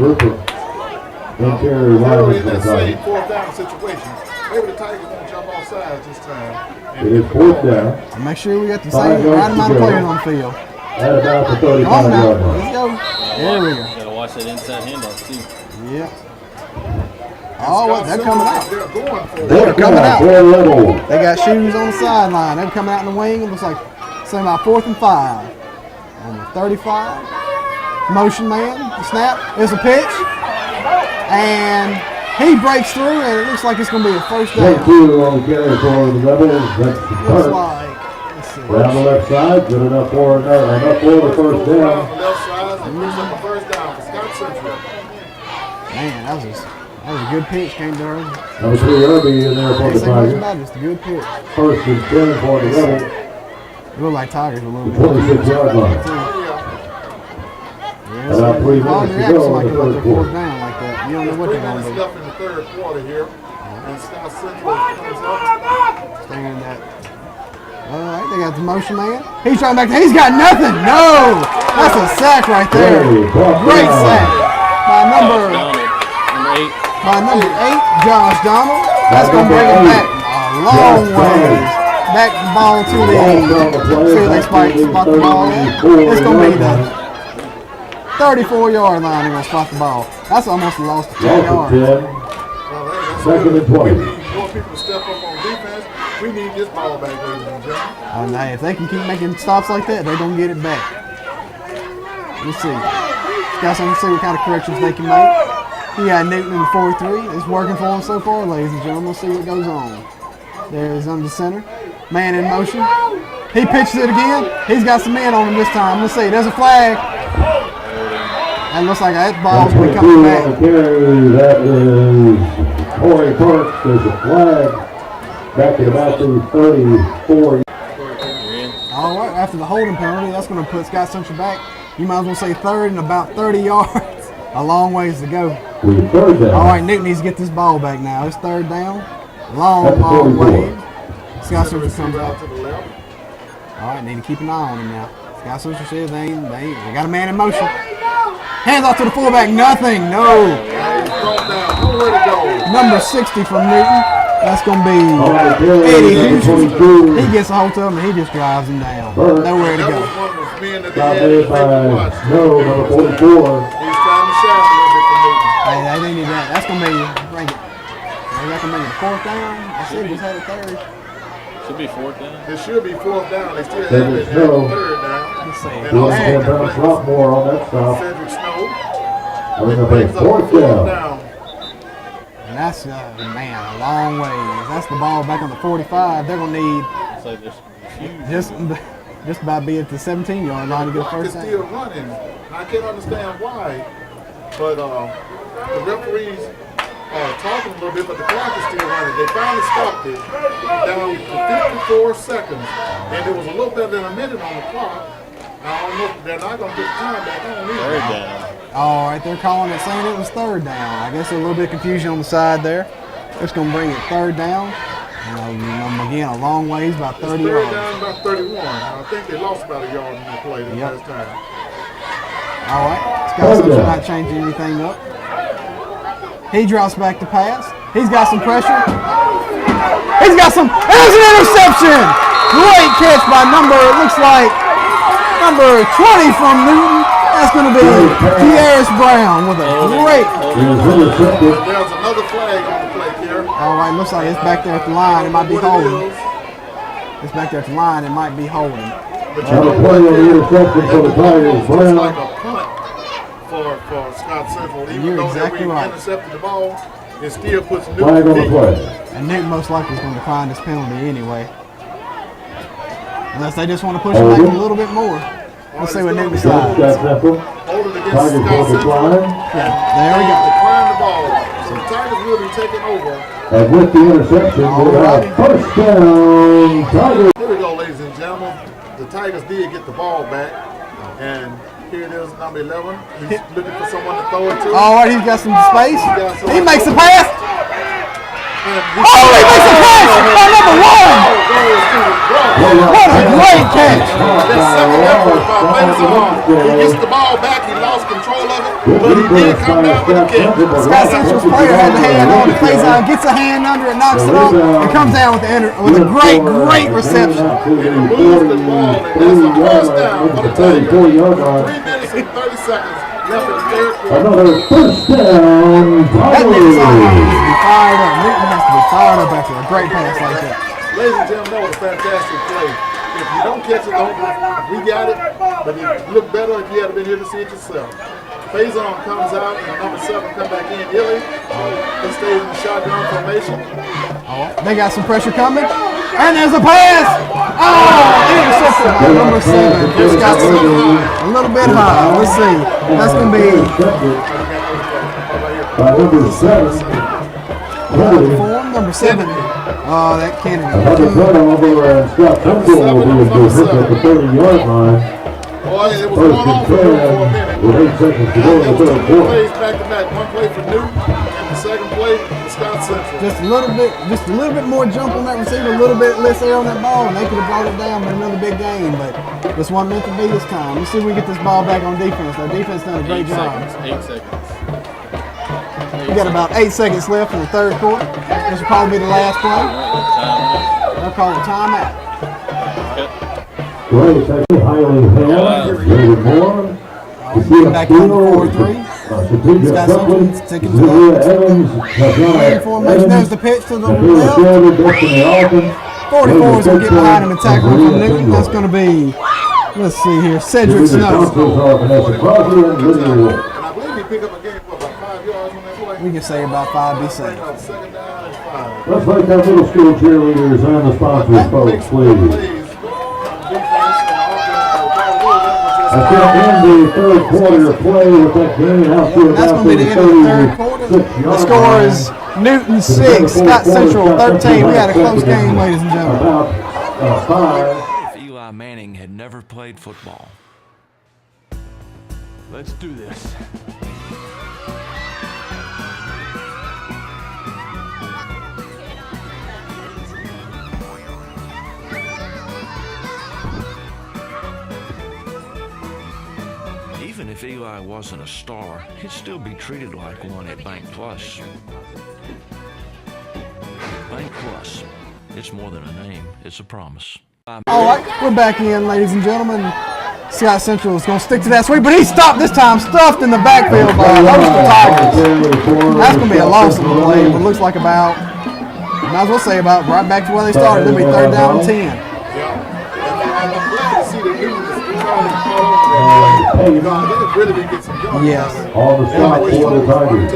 Interior in line. that same 4th down situation. Maybe the Tigers won't jump off sides this time. It is 4th down. Make sure we got the same right amount of players on the field. At about the 35 Come on now. yard line. Let's go. There we go. Gotta watch that inside handoff too. Yep. Oh, what? They're coming out. They're going for it. They're coming out. For Rebels. They got shoes on the sideline. They're coming out in the wing. It looks like same about 4th and 5. On the 35. Motion man. The snap. There's a pitch. And he breaks through, and it looks like it's going to be a first down. 2 on the carry for the Rebels. That's the Looks first. like. Let's see. Down the left side. Good enough for the first down. Down the left side and picks up a first down for Scott Central. Man, that was a good pitch. Came to her. Number 3, Irby in there for the Say much Tigers. about it. It's a good pitch. 1st and 10 for the Rebels. It looked like Tigers a little bit. 26 yard line. Yeah, About 3 minutes to reaction go like in the it was a 3rd quarter. 4th down like that. You don't know what 3 they're going to minutes do. left in the 3rd quarter here. And Scott Central comes up. Staying in that. All right, they got the motion man. He's trying back. He's got nothing. No, that's a sack right there. Great sack by number 8, Josh Donald. That's gonna bring him back a long ways. Back the ball to the they spot the ball in. It's gonna be the 34-yard line. They're gonna spot the ball. That's almost a loss of 10 yards. 2nd and 20. We need more people to step up on defense. We need this ball back, ladies and gentlemen. And hey, if they can keep making stops like that, they're gonna get it back. Let's see. Guys, let's see what kind of corrections they can make. He got Newton in the 4-3. It's working for him so far, ladies and gentlemen. We'll see what goes on. There's under center. Man in motion. He pitches it again. He's got some men on him this time. Let's see. There's a flag. And looks like that ball's going to be coming back. That is Corey Parks. There's a flag back at about the 34. All right, after the holding penalty, that's going to put Scott Central back. You might as well say 3rd and about 30 yards. A long ways to go. With third down. All right, Newton needs to get this ball back now. It's third down. Long That's way. 44. Scott Central comes Receiver out. out to the left. All right, need to keep an eye on him now. Scott Central says they got a man in motion. Hands off to the fullback. Nothing. No. He's thrown down. Nowhere to go. Number 60 from Newton. That's going to All right, be Billy, Eddie number Houston. 22. He gets a hold of him and he just drives him down. Burke. Nowhere to That go. was one of those men that they Stop had there to by watch. Snow, number 44. He's trying to shout a little bit for Newton. Hey, they need that. That's going to be, bring it. That can bring it fourth down. I said just had a third. Should be fourth down. It should be fourth down. They still have Cedric it at Snow. third down. Let's see. And We'll also, have to bounce a lot more on that stop. Cedric Snow. Bring up Brings a up fourth down. And that's, man, a long ways. That's the ball back on the 45. They're going to need It's like there's just about be at the 17-yard line to get a Clock is first still down. running. I can't understand why, but the referees are talking a little bit, but the clock is still running. They finally stopped it down to 54 seconds, and it was a little better than a minute on the clock. I don't know if they're not going to put the time back on either. third down. All right, they're calling it, saying it was third down. I guess a little bit of confusion on the side there. Just going to bring it third down. Again, a long ways, about 30 Third yards. down, about 31. I think they lost about a yard in that play the last time. All right, Scott Central not changing anything up. He drops back to pass. He's got some pressure. He's got some. There's an interception. Great catch by it looks like number 20 from Newton. That's going to be Kieris Brown with a great. There's another flag on the play here. All right, looks like it's back there at the line. It might be holding. It's back there at the line. It might be holding. But Now the play on the interception for the Tigers, It's Brown. like a punt for Scott Central. Even You're though exactly that we right. intercepted the ball, it still puts Flag on Newton the deep. play. And Newton most likely is going to decline this penalty anyway. Unless they just want to push it back a little bit more. Let's see what Newton Scott decides. Central. Hold it against Tigers Scott will Central. decline. Yeah, there we go. Decline the ball. So the Tigers will be taking over. And with the interception, we'll have first down, Tigers. Here we go, ladies and gentlemen. The Tigers did get the ball back. And here it is, number 11. He's looking for someone to throw it to. All right, he's got some space. He makes the pass. And Oh, he makes a catch by number 1. What a great catch. That second effort by Faison. He gets the ball back. He lost control of it, but he did come down with a kick. Scott Central's player had the hand on it. Faison gets a hand under it, knocks it off, and comes down with a great reception. He moves the ball, and that's a first down for the Tigers. 34-yard line. 3 minutes and 30 seconds left in the third quarter. Another first down, That Newton's Tigers. has to be fired up. Newton has to be fired up after a great pass like that. Ladies and gentlemen, that was a fantastic play. If you don't catch it, we got it, but it looked better if you had been here to see it yourself. Faison comes out, and number 7 come back in. Illy, he stays in the shotgun formation. They got some pressure coming. And there's a pass. Oh, intercepted by number 7. Just got a little bit high. Let's see. That's going to be By number 7. number 7. Oh, that Kennedy. Another turnover, and Scott Central will be in business at the 30-yard line. Boy, it was First going on and for Newton for a 10 minute. with 8 seconds to go in There the was third two quarter. plays back to back. One play for Newton, and the second play for Scott Central. Just a little bit more jump on that receiver, a little bit less air on that ball, and they could have brought it down with another big game, but this wasn't meant to be this time. Let's see if we get this ball back on defense. Their defense done a great job. 8 seconds. We got about 8 seconds left in the third quarter. This will probably be the last play. They'll call it timeout. Great, thank you. Highly Ham, David Moore, Back in the 4-3. Scott Central taking to the formation. There's the pitch to the left. 44 is going to get behind him and tackle him from Newton. That's going to be, let's see here, Cedric Snow. And I believe he picked up a game for about 5 yards on that play. We can say about 5 be safe. Second down and 5. Let's make our middle school cheerleaders and the sponsors, folks, please. That's going to end the third quarter play with that game out to That's about going to be the end of the third quarter. 36 The score is Newton 6, Scott Central 13. We had a close game, ladies and gentlemen. About 5. If Eli Manning had never played football. Let's do this. if Eli wasn't a star, he'd still be treated like one at Bank Plus. Bank Plus. It's more than a name, it's a promise. All right, we're back in, ladies and gentlemen. Scott Central is going to stick to that sweep, but he stopped this time, stuffed in the backfield by Holston Tigers. That's going to be a loss of the play, but it looks like about, might as well say about right back to where they started. It'll be 3rd down and 10. Yes. On the stop for the Tigers.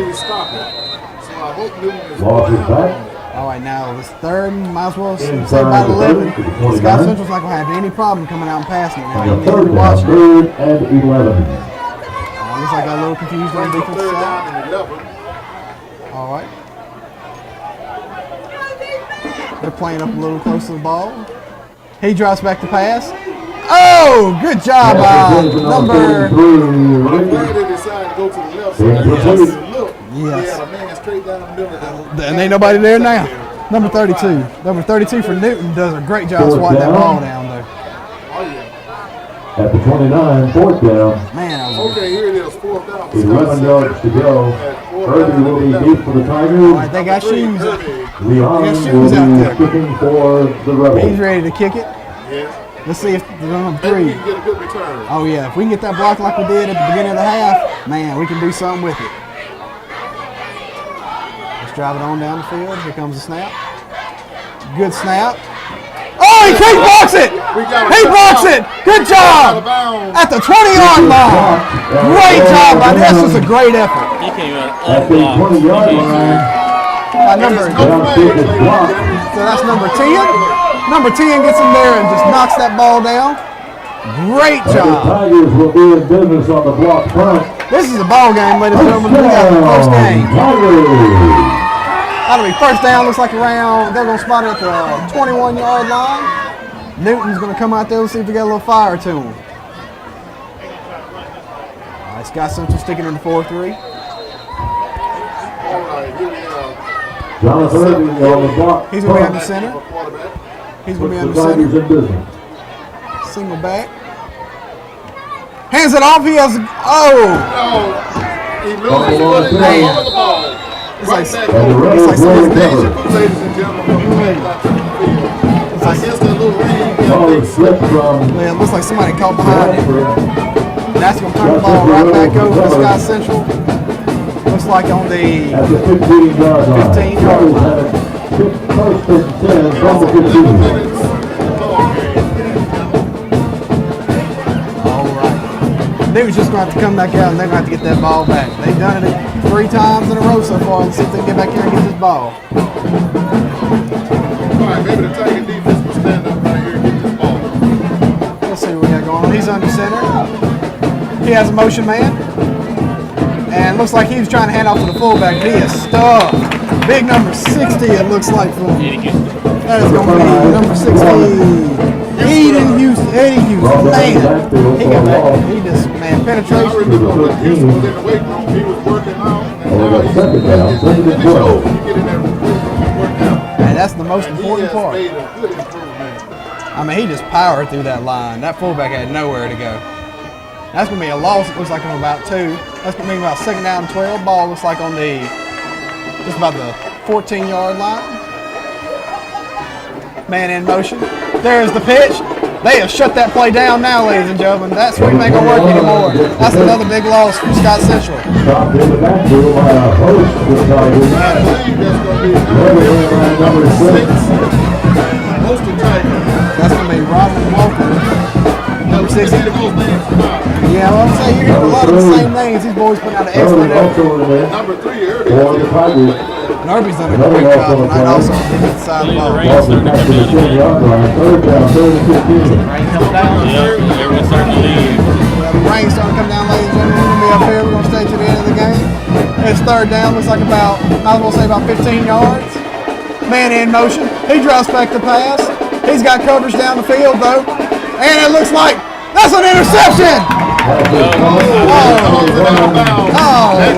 Loss is back. All right, now this 3rd, might as well say about 11. Scott Central's not going to have any problem coming out and passing it now. You need to 3rd watch down, it. 3rd and 11. Looks like I got a little confused on the defensive side. All right. They're playing up a little close to the ball. He drops back to pass. Oh, good job by number. Yes. And ain't nobody there now. Number 32. Number 32 for Newton does a great job swatting that ball down there. At the 29, 4th down. Man, that was Okay, here it is, 4th down. 11 yards to go. Irby will be deep for the all Tigers. right, they got shoes. Leon will shoes out be there. kicking for the Rebels. He's ready to kick it. Yes. Let's see if the number Maybe 3. we can get a good return. Oh yeah, if we can get that block like we did at the beginning of the half, man, we can do something with it. Let's drive it on down the field. Here comes the snap. Good snap. Oh, he blocks it! He blocks it! Good job! At the 20-yard line. Great job by this. Was a great effort. He came out At the 20-yard line. By number, so that's number 10. Number 10 gets in there and just knocks that ball down. Great The job. Tigers will be in business on the block front. This is a ball game, ladies and gentlemen. We got the first game. Tigers. That'll be 1st down. Looks like around, they're going to spot it at the 21-yard line. Newton's going to come out there. Let's see if we got a little fire to him. All right, Scott Central sticking in the 4-3. All right, here we are. Jonathan Irby on the block. He's going to be under center. He's going to be The under Tigers center. in business. Single back. Hands it off. He has, He loses it over the ball. It's like, Right back And the over. Rebels will Ladies recover. and gentlemen, coming back out to the field. I guess that little rain Ball is slipped from man, it looks like somebody caught behind him. Bradford. That's going to turn the ball right back over to Scott Central. Looks like on the At the 15-yard line. 15-yard line. Rebels have it 1st and 10 from the 15. All right. They was just going to have to come back out and they're going to have to get that ball back. They've done it 3 times in a row so far. Let's see if they can get back here and get this ball. All right, maybe the Tiger defense will stand up right here and get this ball. Let's see what we got going on. He's under center. He has a motion man. And looks like he was trying to hand off to the fullback. He is stuffed. Big number 60 it looks like for him. That is going to be number 60. Eddie Houston. Man. He got back. He just, man, I penetration. remember when Houston was in the weight room, he was working out. And Oh, now we got 2nd down, 2nd and 12. You get in there and work out. And that's the most And important he has part. made a good improvement. I mean, he just powered through that line. That fullback had nowhere to go. That's going to be a loss. It looks like on about 2. That's going to be about 2nd down and 12. Ball looks like on the, just about the 14-yard line. Man in motion. There's the pitch. They have shut that play down now, ladies and gentlemen. That sweep ain't going to work anymore. That's another big loss for Scott Central. Stopped in the backfield by a host of the Tigers. I believe that's going to be Rebels line number 6. most of the Tigers. That's going to be Robert Walker. Number 6. These are those names come out. Yeah, well, I'm saying you're hearing a lot of the same names. These boys put out an excellent Irby effort. also in there Number 3 early. for the Tigers. And Irby's done a great job tonight also on the defensive side of the ball. Ball is back to the 10-yard line. 3rd down, 3rd and 15. Rain comes down. Yep, everyone's starting to leave. Well, the rain's starting to come down, ladies and gentlemen. We're going to be up here. We're going to stay to the end of the game. It's 3rd down. Looks like about, I was going to say about 15 yards. Man in motion. He drops back the pass. He's got coverage down the field, though. And it looks like that's an interception. That's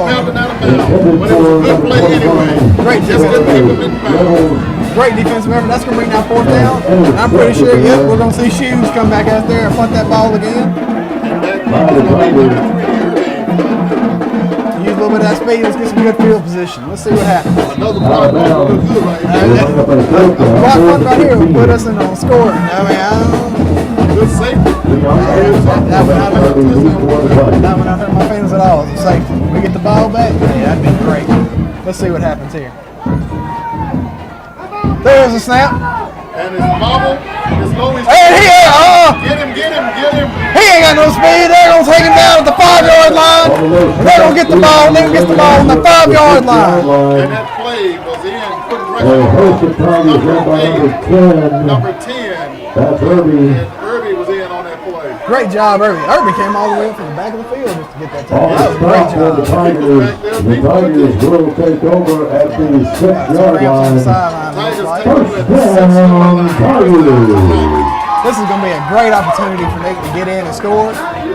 melting out of bounds. But it was a good play anyway. Great Just couldn't keep him in bounds. Great defensive effort. That's going to bring down 4th down. And I'm pretty sure, yep, we're going to see Shoes come back out there and punt that ball again. And that is going to be number 3 early. little bit of that speed. Let's get some good field position. Let's see what happens. Another block look good right here. Block punt right here will put us in on scoring. I mean, Good safety. that would not hurt my feelings at all. It's a safety. We get the ball back. Yeah, that'd be great. Let's see what happens here. There's a snap. And his bobble is low. And he Get him. he ain't got no speed. They're gonna take him down at the 5-yard line. They're gonna get the ball. They're gonna get the ball on the 5-yard line. And that play was in. Couldn't number 10. That's Irby. And Irby was in on that play. Great job, Irby. Irby came all the way up from the back of the field just to get that On touchdown. That was a great the job. Tigers will take over at the 6-yard Rams on the line. sideline. looks like. First down, Tigers. This is going to be a great opportunity for Nate to get in and score.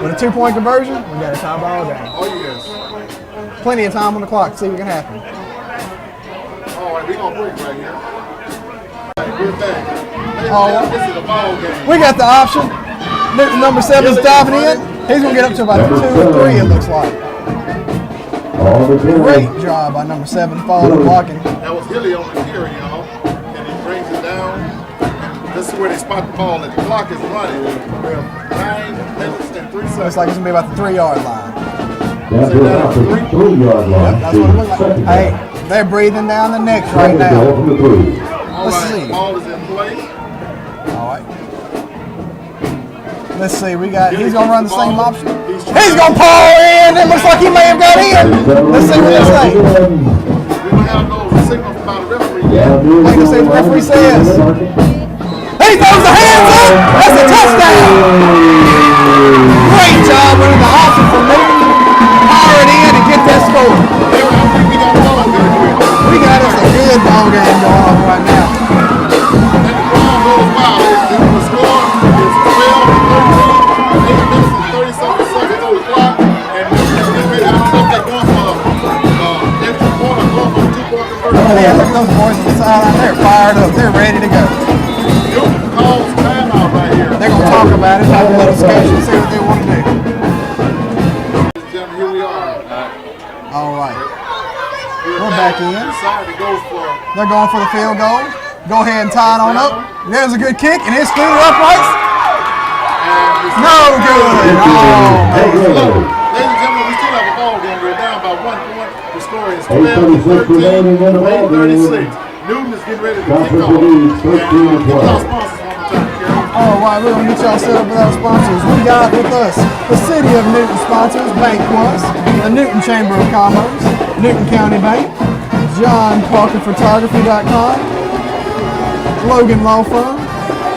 With a 2-point conversion, we got a tie ball game. Oh, yes. Plenty of time on the clock to see what can happen. All right, we're going to break right here. We're back. This is a ball game. We got the option. Number 7 is diving in. He's going to get up to about 2 or 3, it looks like. Great job by number 7, following blocking. That was Hilly on the carry, y'all. And he brings it down. This is where they spot the ball, and the clock is running. We have 9 minutes and 3 seconds. Looks like it's going to be about the 3-yard line. That's about the 3-yard line. That's what it looks like. Hey, they're breathing down the necks right now. All Let's right, see. ball is in place. All right. Let's see. He's going to run the same option. He's going to pull in. It looks like he may have got in. Let's see what they say. We don't have no signal from the referee yet. Like I said, the referee says. He throws the hands up. That's a touchdown. Great job running the option for Newton. Power it in and get that score. We got us a good ball game going on right now. And the ball goes wild. The score is 12-13. 8 minutes and 37 seconds on the clock. And I don't know if they're going for extra point or going for a 2-point conversion. Man, look at those boys on the sideline. They're fired up. They're ready to go. Newton calls timeout right here. They're going to talk about it, have a little discussion, see what they want to do. Here we are. All right. We're back in. They're going for the field goal. Go ahead and tie it on up. There's a good kick, and it's scooted upright. No good. Ladies and gentlemen, we still have a ball game. We're down by 1 point. The score is 12-13. 8:36. Newton is getting ready to kick off. And our sponsors one more time, Carol. All right, we're going to get y'all set up with our sponsors. We got with us the City of Newton sponsors, Bank Plus, the Newton Chamber of Commerce, Newton County Bank, JohnParkerPhotography.com, Logan Law Firm,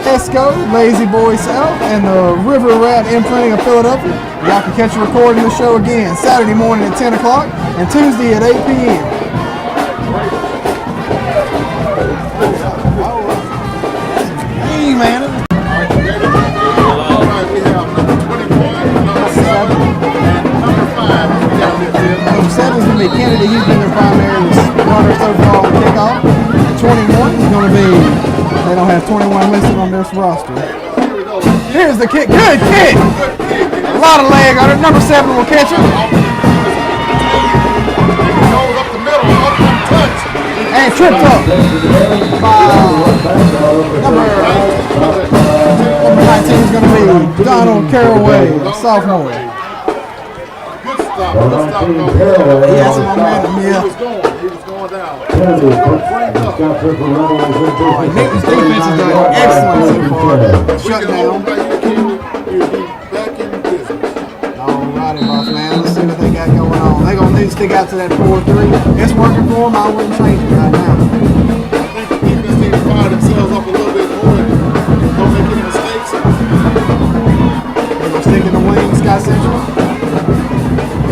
Esco, Lazy Boy South, and the River Rat Imprinting of Philadelphia. Y'all can catch a recording of the show again Saturday morning at 10 o'clock and Tuesday at 8 p.m. Hey, man. All right, we have number 21, number 7, and number 5. We got this here. Number 7 is going to be Kennedy. He's been their primary runner so far on kickoff. 21 is going to be, they don't have 21 listed on this roster. Here we go. Here's the kick. Good kick. A lot of leg on it. Number 7 will catch it. Goes up the middle, up one touch. And tripped up by number 19 is going to be Donald Carraway, sophomore. Good stop. Good stop. He has some momentum, He yeah. was going down. Newton's defense is doing excellent so far. Shut down. He'll be back in business. Alrighty, boss man. Let's see what they got going on. They're going to need to stick out to that 4-3. It's working for them. I wouldn't change it right now. I think the defense needs to fire themselves up a little bit more and don't make any mistakes. They're going to stick in the wing, Scott Central.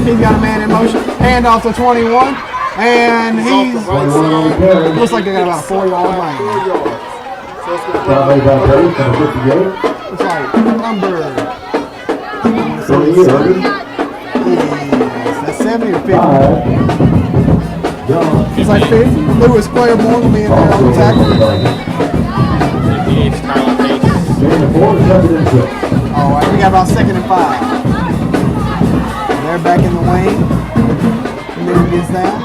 He's got a man in motion. Hand off to 21. And he's looks like they got about a 4-yard line. 4 yards. So it's going Looks like number that's 70 or 50. It's like 50. Lewis Claiborne will be in there on the tackle. All right, we got about 2nd and 5. They're back in the lane. And then Newton gets down.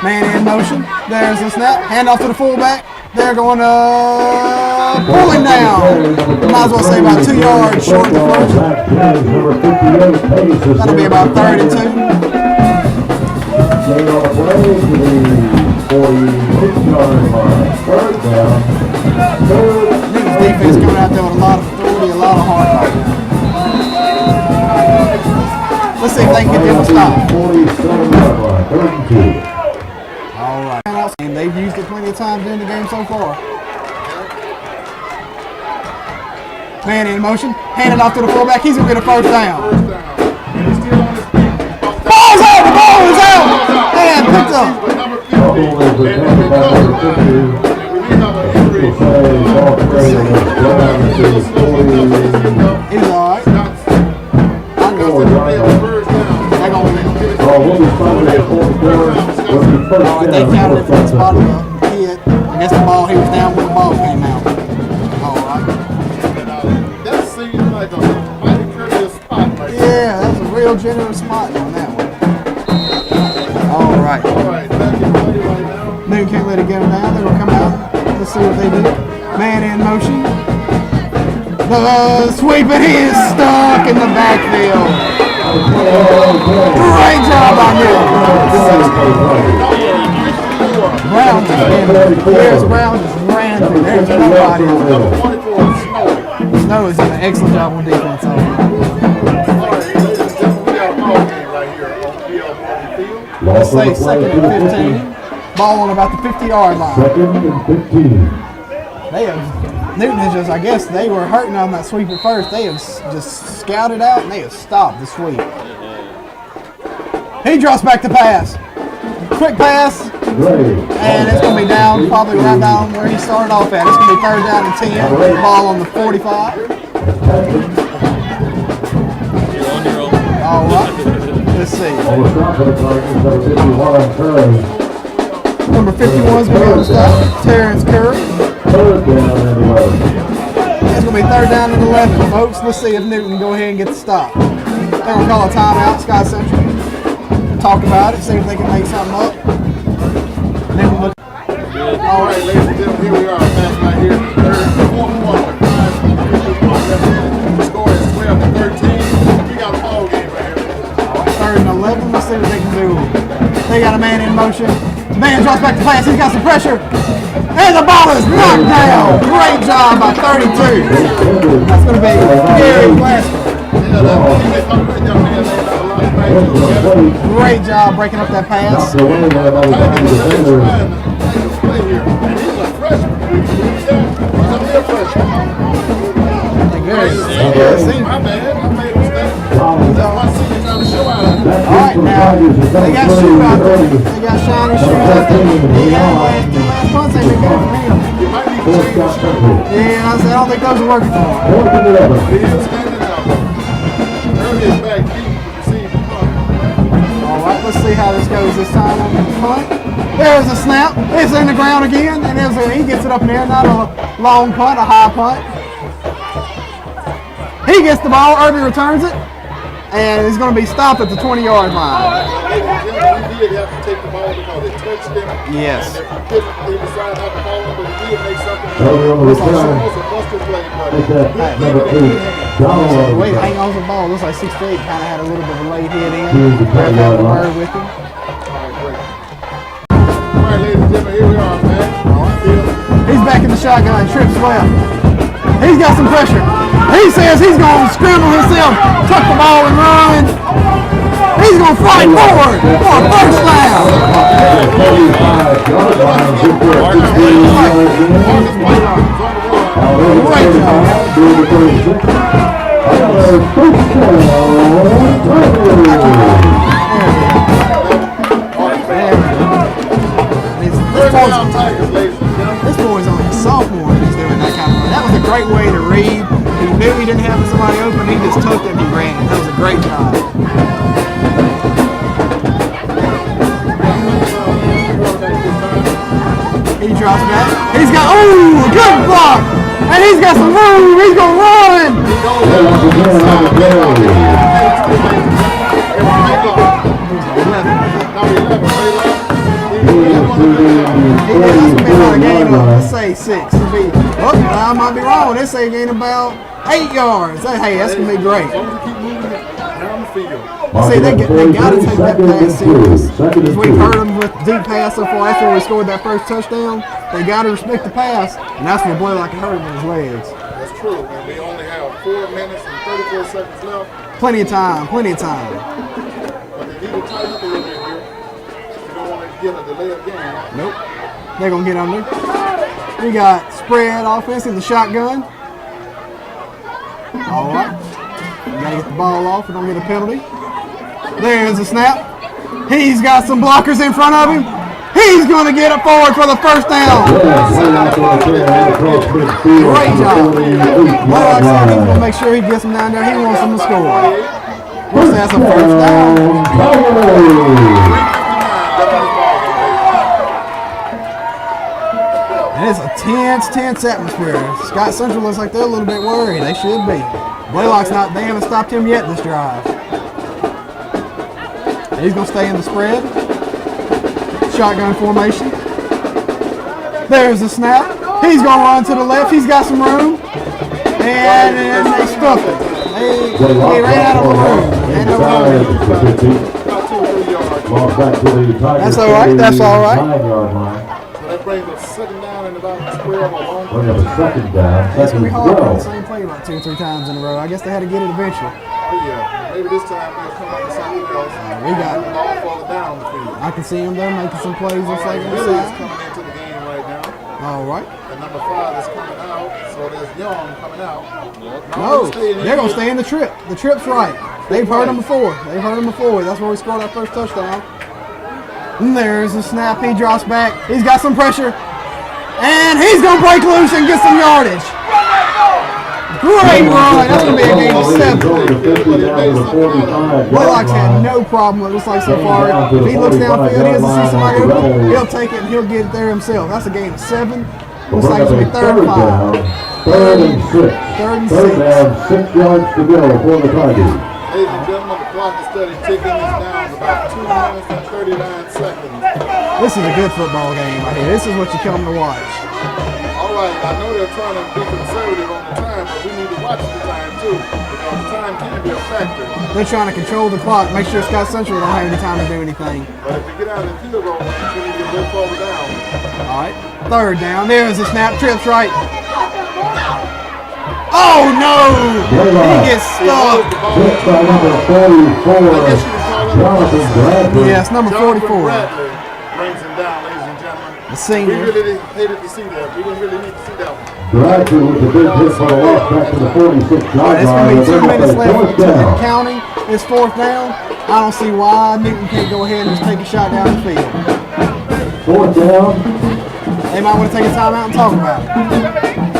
Man in motion. There's the snap. Hand off to the fullback. They're going to pull him down. Might as well say about 2 yards short of the first. That'll be about 3rd and 2. Gain on the play to the 46-yard line. 3rd down. Newton's defense coming out there with a lot of authority, a lot of heart right now. Let's see if they can get them to stop. 47-yard line. 3rd and 2. All right. And they've used it plenty of times during the game so far. Man in motion. Handed off to the fullback. He's going to get a 1st down. Ball's out! The ball is out! And picked up. He's all right. They counted it from the spot of the hit. I guess the ball, he was down when the ball came out. All right. That seems like a mighty courteous spot right there. Yeah, that was a real generous spot on that one. All right. All right, back in play right now. Newton can't let it get them down. They're going to come out. Let's see what they do. Man in motion. The sweep, and he is stuck in the backfield. Great job by Newton. Brown just ran. There's Brown just ran through. There's nobody. Snow is doing an excellent job on defense. All right, ladies and gentlemen, we got a ball game right here on E.L.Morgan Field. Let's say 2nd and 15. Ball on about the 50-yard line. 2nd and 15. They have, Newton is just, I guess they were hurting on that sweep at first. They have just scouted out and they have stopped the sweep. He drops back to pass. Quick pass. And it's going to be down, probably right down where he started off at. It's going to be 3rd down and 10. Ball on the 45. All right. Let's see. Number 51 is going to be able to stop. Terrence Curry. 3rd down and 11. It's going to be 3rd down and 11, folks. Let's see if Newton can go ahead and get the stop. They're going to call a timeout, Scott Central. Talk about it, see if they can make something up. And then we'll look. All right, ladies and gentlemen, here we are back right here. 3rd and 4 1. The score is 12-13. We got a ball game right here. 3rd and 11. Let's see what they can do. They got a man in motion. The man drops back to pass. He's got some pressure. And the ball is knocked down. Great job by 32. That's going to be Gary Glasgow. Great job breaking up that pass. Alright, now they got shoes out there. They got shiny shoes out there. Yeah, last punts ain't been good for him. Yeah, I don't think those are working for him. Alright, let's see how this goes this time on the punt. There's a snap. It's in the ground again, and he gets it up in there. Not a long punt, a high punt. He gets the ball. Irby returns it, and it's going to be stopped at the 20-yard line. He did have to take the ball because it touched him. Yes. And if he decided not to fall in, but he did make something. Almost a busted play, Wait, hang on to the ball. Looks like 6'8", kind of had a little bit of a late hit in. Grabbed the bird with him. All right, ladies and gentlemen, here we are, man. He's back in the shotgun. Trips left. He's got some pressure. He says he's going to scramble himself, tuck the ball and run. He's going to fly forward for a 1st down. Great job. This boy's only a sophomore and he's doing that kind of run. That was a great way to read. He knew he didn't have somebody open. He just tucked it and he ran. That was a great job. He drops back. He's got, ooh, good block. And he's got some room. He's going to run. Let's say 6. It'll be, I might be wrong. They say gain about 8 yards. Hey, that's going to be great. See, they got to take that pass serious. Because we've heard them with deep pass so far after we scored that first touchdown. They got to respect the pass, and that's what Blaylock can hurt him in his legs. That's true, and we only have 4 minutes and 34 seconds left. Plenty of time, plenty of time. But they need to tighten up a little bit here. You don't want to get a delayed game. Nope. They're going to get under. We got spread offense in the shotgun. All right. We got to get the ball off. We don't get a penalty. There's a snap. He's got some blockers in front of him. He's going to get it forward for the first down. Great job. Blaylock said he's going to make sure he gets him down there. He wants him to score. Looks like that's a first down. And it's a tense atmosphere. Scott Central looks like they're a little bit worried. They should be. Blaylock's not, they haven't stopped him yet this drive. He's going to stay in the spread. Shotgun formation. There's the snap. He's going to run to the left. He's got some room. And they stuffed it. They ran out of room. And no room. That's all right. That's all right. So that brings us second down and about the square of a long We have a second down. It's going to be hard to Second the same play about 2 or 3 times in a row. I guess they had to get it eventually. Oh, yeah. Maybe this time they'll come up with something else. We got it. Ball further down the field. I can see him there making some plays All just right, like on the Billy is side. coming into the game right now. All right. And number 5 is coming out. So there's Young coming out. No, they're going to stay in the trip. The trip's right. They've heard him before. That's where we scored our first touchdown. And there's the snap. He drops back. He's got some pressure. And he's going to break loose and get some yardage. Great run. That's going to be a game of 7. Blaylock's had no problem, it looks like so far. If he looks downfield, he doesn't see somebody open, he'll take it and he'll get it there himself. That's a game of 7. Looks like it's going to be 3rd and 5. Third and 6. 3rd and 6. Third down, 6 yards to go for the Tigers. Ladies and gentlemen, the clock is steady ticking. It's down to about 2 minutes and 39 seconds. This is a good football game right here. This is what you come to watch. All right, I know they're trying to be conservative on the time, but we need to watch the time too, because the time can be a factor. They're trying to control the clock, make sure Scott Central don't have any time to do anything. But if we get out of the field goal range, we need to get a little further down. All right, 3rd down. There's the snap. Trips right. Oh no! He gets stuck. Hit by number 44, Jonathan Bradley. Yes, number 44. Bradley brings him down, ladies and gentlemen. The senior. We really hated to see that. We didn't really need to see that one. Bradley with a big hit for the loss back to the 46-yard It's going line. to be 2 minutes left. Fourth down. Counting. It's 4th down. I don't see why Newton can't go ahead and just take a shot down the field. 4th down. They might want to take a timeout and talk about it.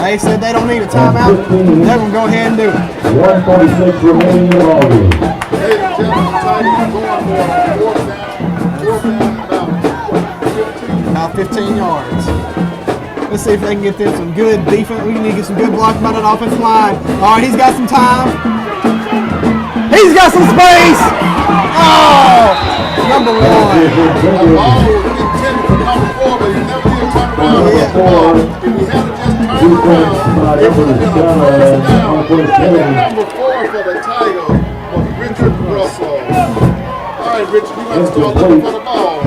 They said they don't need a timeout. They're going to go ahead and do it. 1:46 remaining in the ball game. Ladies and gentlemen, the Tigers are going for 4th down about 15. About 15 yards. Let's see if they can get them some good defense. We need to get some good blocks by that offensive line. All right, he's got some time. He's got some space. Oh, number 1. That ball was intended for number 4, but he never did turn around. Yeah. If he had just turned around, it would have been a first down. And number 4 for the Tigers was Richard Russell. All right, Richard, you got to start looking for the ball.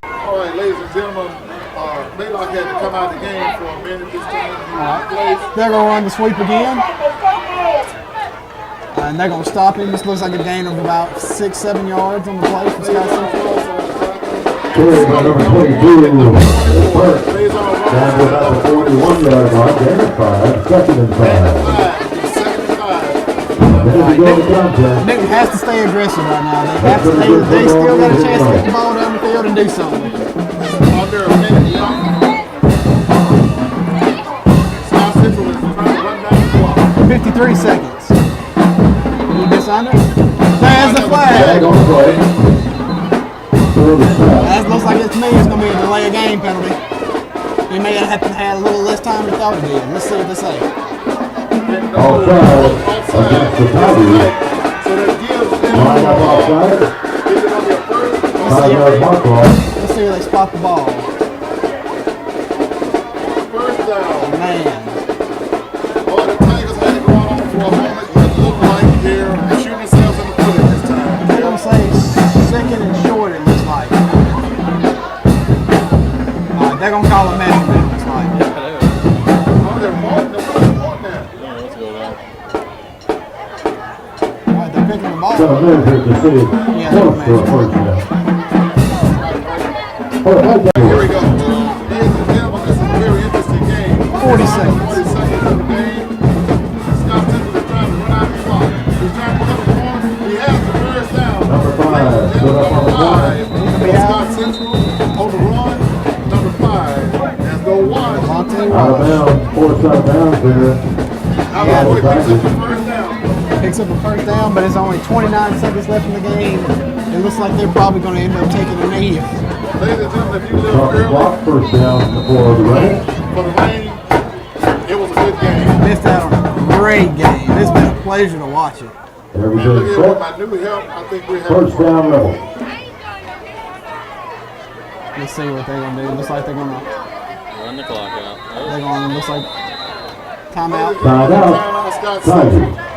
All right, ladies and gentlemen, Blaylock had to come out of the game for a minute this time. They're going to run the sweep again. And they're going to stop him. This looks like a gain of about 6-7 yards on the play from Scott Central. Carried by number 22, Burke. Down to about the 41-yard line. Gain of 5. 2nd and 5. Minute to go in the contest. Newton has to stay aggressive right now. They still got a chance to get the ball down the field and do something. Under a minute left. South Central is trying to run down the clock. 53 seconds. You miss under? There's the Flag flag. on the play. For the snap. That looks like it to me it's going to be a delay of game penalty. He may have had a little less time than he thought he did. Let's see what they say. Offside against the Tigers. So that gives them Line up offside. is it gonna be a first? 5-yard mark off. Let's see where they spot the ball. First down. Man. Well, the Tigers had it going on for a moment. It looked like they're shooting themselves in the foot at this time. They're going to say second and short, it looks like. They're going to call a measurement, it looks like. Oh, they're pointing. They're pointing now. Let's go down. All right, they're picking the ball. 7 minutes here to see close for a first down. Here we go. Ladies and gentlemen, this is a very interesting game. 40 seconds. 40 seconds of the game. Scott Temple is trying to run out the clock. He's trying to put up a corner. He has the first down. Number 5 stood up on the corner. Scott Central on the run. Number 5. Let's go one. Out of bounds, forced out of bounds there. Now the boy picks up the first down. Picks up a first down, but it's only 29 seconds left in the game. It looks like they're probably going to end up taking a knee. Ladies and gentlemen, if you live Off the early clock, first down for the Rain. for the rain, it was a good game. Missed out on a great game. It's been a pleasure to watch it. And Everything look at with set. my new help, I think we have First down Rebel. Let's see what they're going to do. Looks like they're going to, Run the clock out. looks like timeout. Timeout. Scott Tigers. Central.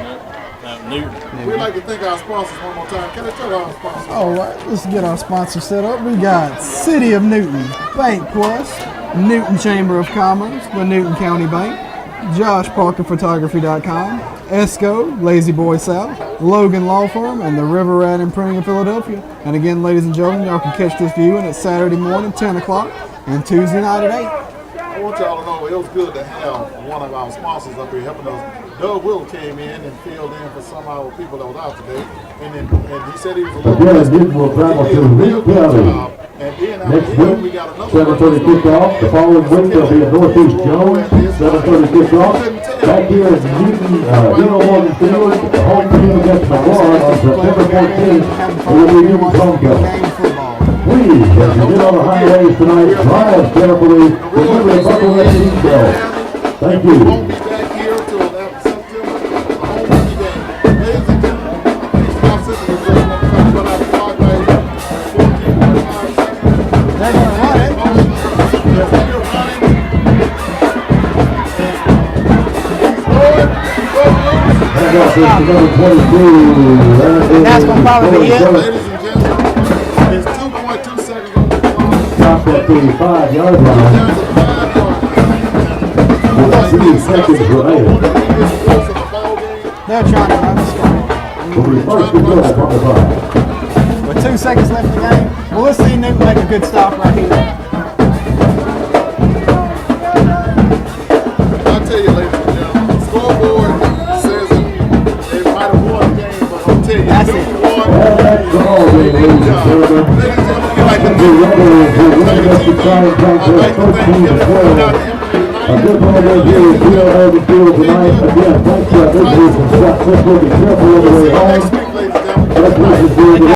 Newton. We'd like to thank our sponsors one more time. Can I tell our sponsors? All right, let's get our sponsor set up. We got City of Newton, Bank Plus, Newton Chamber of Commerce, the Newton County Bank, JoshParkerPhotography.com, ESCO, Lazy Boy South, Logan Law Firm, and the River Rat and Printing in Philadelphia. And again, ladies and gentlemen, y'all can catch this viewing at Saturday morning, 10 o'clock, and Tuesday night at 8. I want y'all to know it was good to have one of our sponsors up here helping us. Doug Will came in and filled in for some of our people that was out today. And he said he was a little Again, busy. Newton will travel He did to a real Lee good County. job. And then out Next here, we week, got another 7:30 kickoff. The following week, there'll be a Northeast Jones, 7:30 kickoff. Back here at Newton, E.L.Morgan Field, the home team against Milan on September 14th. It will be Newton's homecoming. Please, as you get on the highways tonight, drive carefully. Remember to buckle that seatbelt. Thank We you. won't be back here till after September, the home rugby game. Ladies and gentlemen, these Scott Central is going to run out the clock right 14.5 seconds. They're going to run it. Yes, they're running. He's going. And that's number 22. That's gonna probably be it. Ladies and gentlemen, it's 2.2 seconds on the clock. Stopped at the 5-yard line. There's a 5-yard line. With 2 seconds remaining. They're trying to run the score. Will be first and goal from the 5. With 2 seconds left in the game, well, let's see Newton make a good stop right here. I'll tell you, ladies and gentlemen, the scoreboard says they might have won the game, but I'll tell you, That's Newton it. won. And that's the ball game, ladies and gentlemen. Ladies and gentlemen, we'd like to The Rebels will win thank against the Giants back I'd like there, to thank 13 him to for coming 12. out and A good ball game here at E.L.Morgan Field tonight. Again, thanks to our visitors from Scott Central. Be careful on the way home. next week, ladies and gentlemen. Best wishes to you.